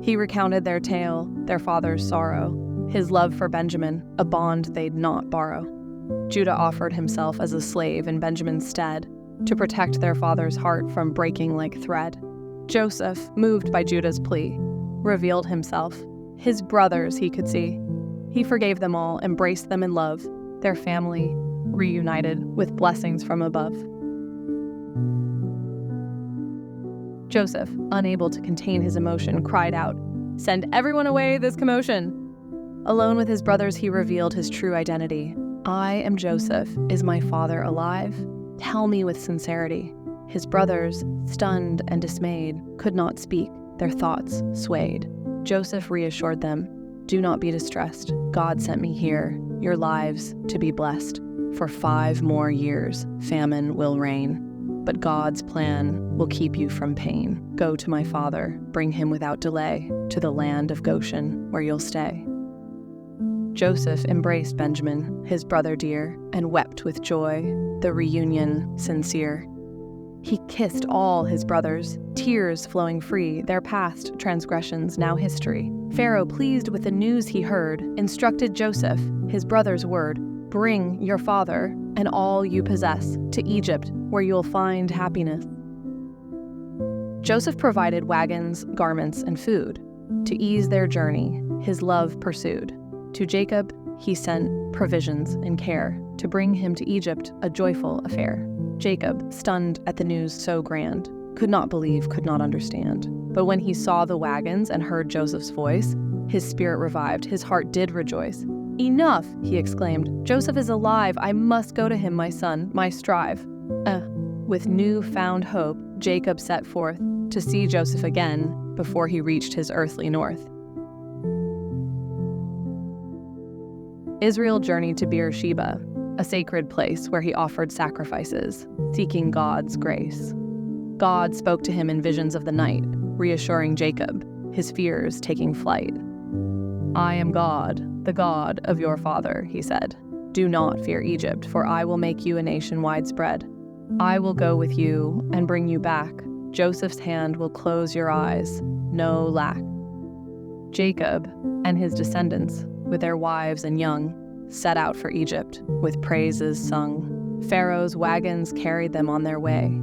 He recounted their tale, their father's sorrow, his love for Benjamin, a bond they'd not borrow. Judah offered himself as a slave in Benjamin's stead, to protect their father's heart from breaking like thread. Joseph, moved by Judah's plea, revealed himself. His brothers he could see. He forgave them all, embraced them in love, their family reunited with blessings from above. Joseph, unable to contain his emotion, cried out, "Send everyone away, this commotion!" Alone with his brothers, he revealed his true identity. "I am Joseph. Is my father alive? Tell me with sincerity." His brothers, stunned and dismayed, could not speak, their thoughts swayed. Joseph reassured them, "Do not be distressed. God sent me here, your lives to be blessed. For 5 more years, famine will reign, but God's plan will keep you from pain. Go to my father, bring him without delay to the land of Goshen, where you'll stay." Joseph embraced Benjamin, his brother dear, and wept with joy, the reunion sincere. He kissed all his brothers, tears flowing free, their past transgressions now history. Pharaoh, pleased with the news he heard, instructed Joseph, his brother's word, "Bring your father and all you possess to Egypt, where you'll find happiness." Joseph provided wagons, garments, and food. To ease their journey, his love pursued. To Jacob he sent provisions and care, to bring him to Egypt, a joyful affair. Jacob, stunned at the news so grand, could not believe, could not understand. But when he saw the wagons and heard Joseph's voice, his spirit revived, his heart did rejoice. "Enough!" he exclaimed. "Joseph is alive. I must go to him, my son, my strive." With new-found hope, Jacob set forth to see Joseph again before he reached his earthly north. Israel journeyed to Beersheba, a sacred place where he offered sacrifices, seeking God's grace. God spoke to him in visions of the night, reassuring Jacob, his fears taking flight. "I am God, the God of your father," he said. "Do not fear Egypt, for I will make you a nation widespread. I will go with you and bring you back. Joseph's hand will close your eyes, no lack." Jacob and his descendants, with their wives and young, set out for Egypt with praises sung. Pharaoh's wagons carried them on their way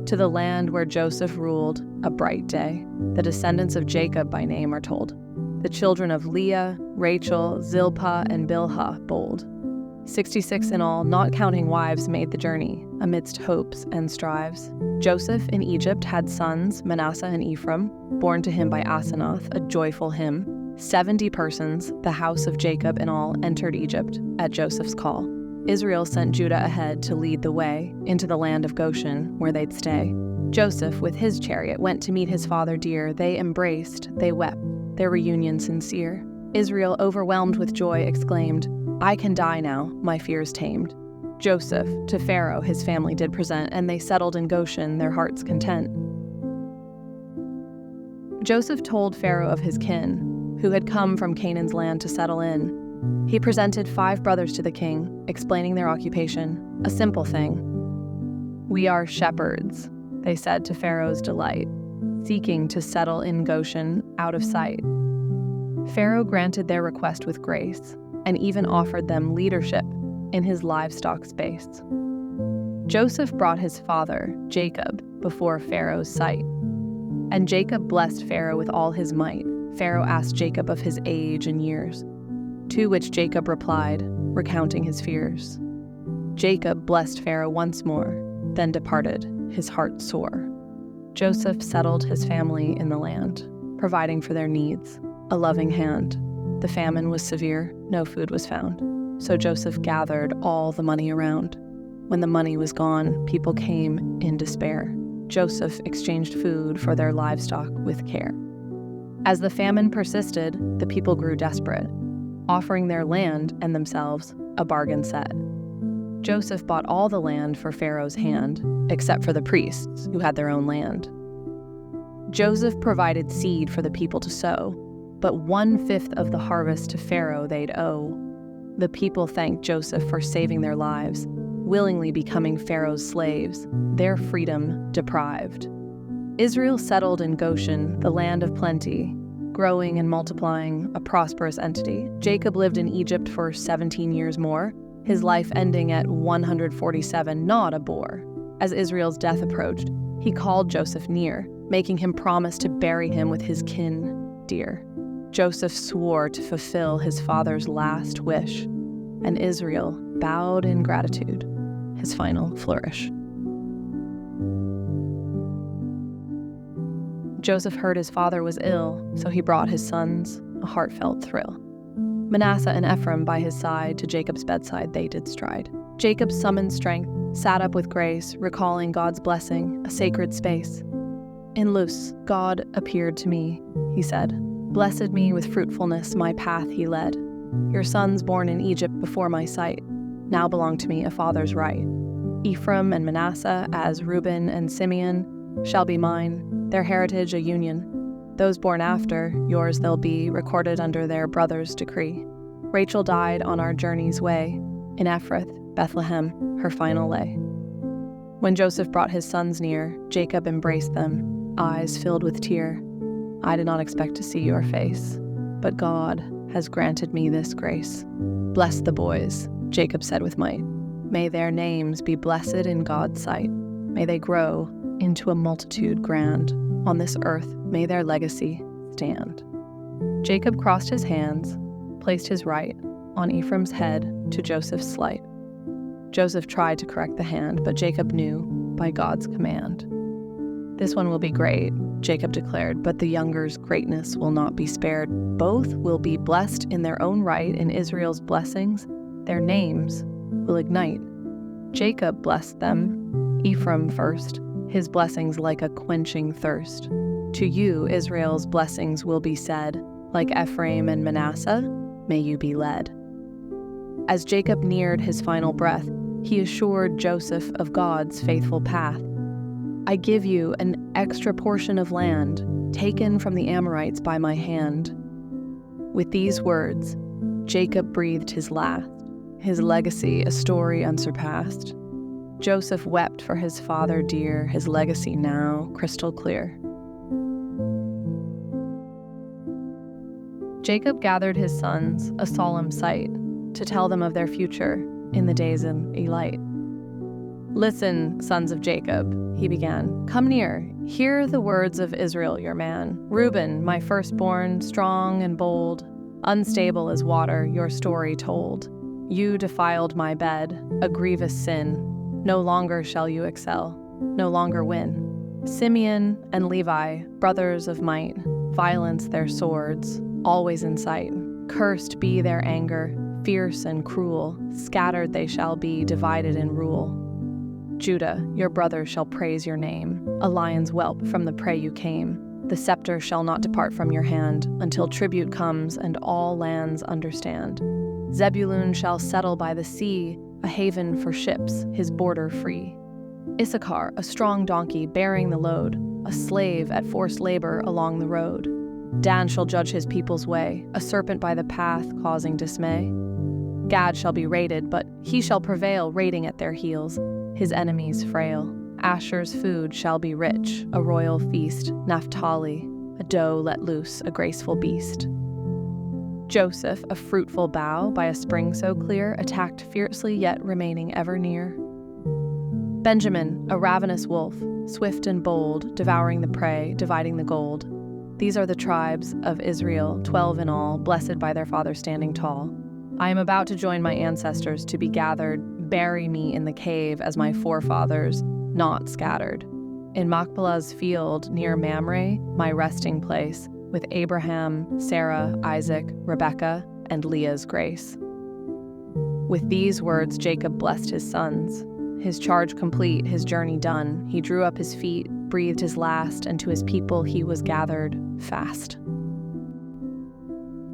to the land where Joseph ruled a bright day. The descendants of Jacob by name are told. The children of Leah, Rachel, Zilpah, and Bilhah bold. 66 in all, not counting wives, made the journey, amidst hopes and strives. Joseph in Egypt had sons, Manasseh and Ephraim, born to him by Asenath, a joyful hymn. 70 persons, the house of Jacob in all, entered Egypt at Joseph's call. Israel sent Judah ahead to lead the way into the land of Goshen, where they'd stay. Joseph, with his chariot, went to meet his father dear. They embraced, they wept, their reunion sincere. Israel, overwhelmed with joy, exclaimed, I can die now, my fears tamed. Joseph to Pharaoh his family did present, and they settled in Goshen, their hearts content. Joseph told Pharaoh of his kin, who had come from Canaan's land to settle in. He presented 5 brothers to the king, explaining their occupation, a simple thing. We are shepherds, they said to Pharaoh's delight, seeking to settle in Goshen out of sight. Pharaoh granted their request with grace, and even offered them leadership in his livestock space. Joseph brought his father, Jacob, before Pharaoh's sight. And Jacob blessed Pharaoh with all his might. Pharaoh asked Jacob of his age and years, to which Jacob replied, recounting his fears. Jacob blessed Pharaoh once more, then departed, his heart sore. Joseph settled his family in the land, providing for their needs, a loving hand. The famine was severe, no food was found. So Joseph gathered all the money around. When the money was gone, people came in despair. Joseph exchanged food for their livestock with care. As the famine persisted, the people grew desperate, offering their land and themselves a bargain set. Joseph bought all the land for Pharaoh's hand, except for the priests, who had their own land. Joseph provided seed for the people to sow, but 1/5 of the harvest to Pharaoh they'd owe. The people thanked Joseph for saving their lives, willingly becoming Pharaoh's slaves, their freedom deprived. Israel settled in Goshen, the land of plenty, growing and multiplying, a prosperous entity. Jacob lived in Egypt for 17 years more, his life ending at 147, not a bore. As Israel's death approached, he called Joseph near, making him promise to bury him with his kin dear. Joseph swore to fulfill his father's last wish, and Israel bowed in gratitude, his final flourish. Joseph heard his father was ill, so he brought his sons a heartfelt thrill. Manasseh and Ephraim by his side, to Jacob's bedside they did stride. Jacob summoned strength, sat up with grace, recalling God's blessing, a sacred space. In Luz, God appeared to me, he said. Blessed me with fruitfulness, my path he led. Your sons born in Egypt before my sight now belong to me a father's right. Ephraim and Manasseh, as Reuben and Simeon, shall be mine, their heritage a union. Those born after, yours they'll be, recorded under their brother's decree. Rachel died on our journey's way. In Ephrath, Bethlehem, her final lay. When Joseph brought his sons near, Jacob embraced them, eyes filled with tear. I did not expect to see your face, but God has granted me this grace. Bless the boys, Jacob said with might. May their names be blessed in God's sight. May they grow into a multitude grand. On this earth, may their legacy stand. Jacob crossed his hands, placed his right on Ephraim's head to Joseph's slight. Joseph tried to correct the hand, but Jacob knew by God's command. This one will be great, Jacob declared, but the younger's greatness will not be spared. Both will be blessed in their own right in Israel's blessings. Their names will ignite. Jacob blessed them, Ephraim first, his blessings like a quenching thirst. To you, Israel's blessings will be said, like Ephraim and Manasseh, may you be led. As Jacob neared his final breath, he assured Joseph of God's faithful path. I give you an extra portion of land, taken from the Amorites by my hand. With these words, Jacob breathed his last, his legacy a story unsurpassed. Joseph wept for his father dear, his legacy now crystal clear. Jacob gathered his sons, a solemn sight, to tell them of their future in the days of Elite. "Listen, sons of Jacob," he began. "Come near. Hear the words of Israel, your man. Reuben, my firstborn, strong and bold, unstable as water, your story told. You defiled my bed, a grievous sin. No longer shall you excel, no longer win. Simeon and Levi, brothers of might, violence their swords, always in sight. Cursed be their anger, fierce and cruel. Scattered they shall be, divided in rule. Judah, your brother shall praise your name, a lion's whelp from the prey you came. The scepter shall not depart from your hand, until tribute comes and all lands understand. Zebulun shall settle by the sea, a haven for ships, his border free. Issachar, a strong donkey bearing the load, a slave at forced labor along the road. Dan shall judge his people's way, a serpent by the path causing dismay. Gad shall be raided, but he shall prevail, raiding at their heels, his enemies frail. Asher's food shall be rich, a royal feast. Naphtali, a doe let loose, a graceful beast. Joseph, a fruitful bough by a spring so clear, attacked fiercely yet remaining ever near. Benjamin, a ravenous wolf, swift and bold, devouring the prey, dividing the gold. These are the tribes of Israel, 12 in all, blessed by their father standing tall. I am about to join my ancestors to be gathered. Bury me in the cave as my forefathers, not scattered. In Machpelah's field near Mamre, my resting place, with Abraham, Sarah, Isaac, Rebekah, and Leah's grace. With these words Jacob blessed his sons. His charge complete, his journey done, he drew up his feet, breathed his last, and to his people he was gathered fast.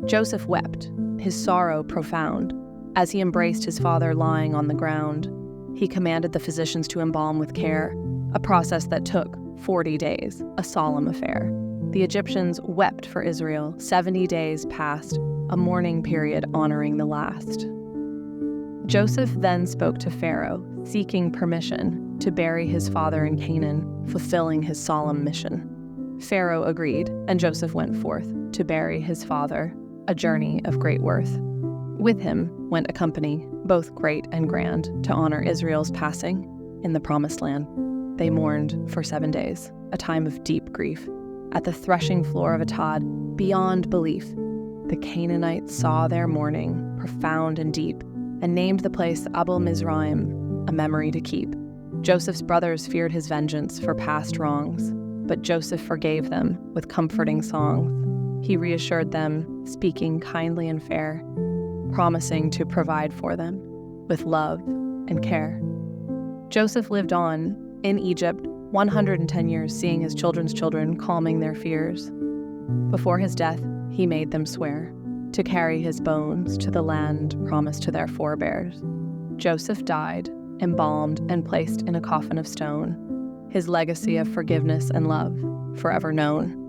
Joseph wept, his sorrow profound, as he embraced his father lying on the ground. He commanded the physicians to embalm with care, a process that took 40 days, a solemn affair. The Egyptians wept for Israel. 70 days passed, a mourning period honoring the last. Joseph then spoke to Pharaoh, seeking permission to bury his father in Canaan, fulfilling his solemn mission. Pharaoh agreed, and Joseph went forth to bury his father, a journey of great worth. With him went a company, both great and grand, to honor Israel's passing in the Promised Land. They mourned for 7 days, a time of deep grief. At the threshing floor of Atad, beyond belief, the Canaanites saw their mourning, profound and deep, and named the place Abel Mizraim, a memory to keep. Joseph's brothers feared his vengeance for past wrongs, but Joseph forgave them with comforting songs. He reassured them, speaking kindly and fair, promising to provide for them with love and care. Joseph lived on in Egypt 110 years, seeing his children's children, calming their fears. Before his death, he made them swear to carry his bones to the land promised to their forebears. Joseph died, embalmed and placed in a coffin of stone, his legacy of forgiveness and love forever known.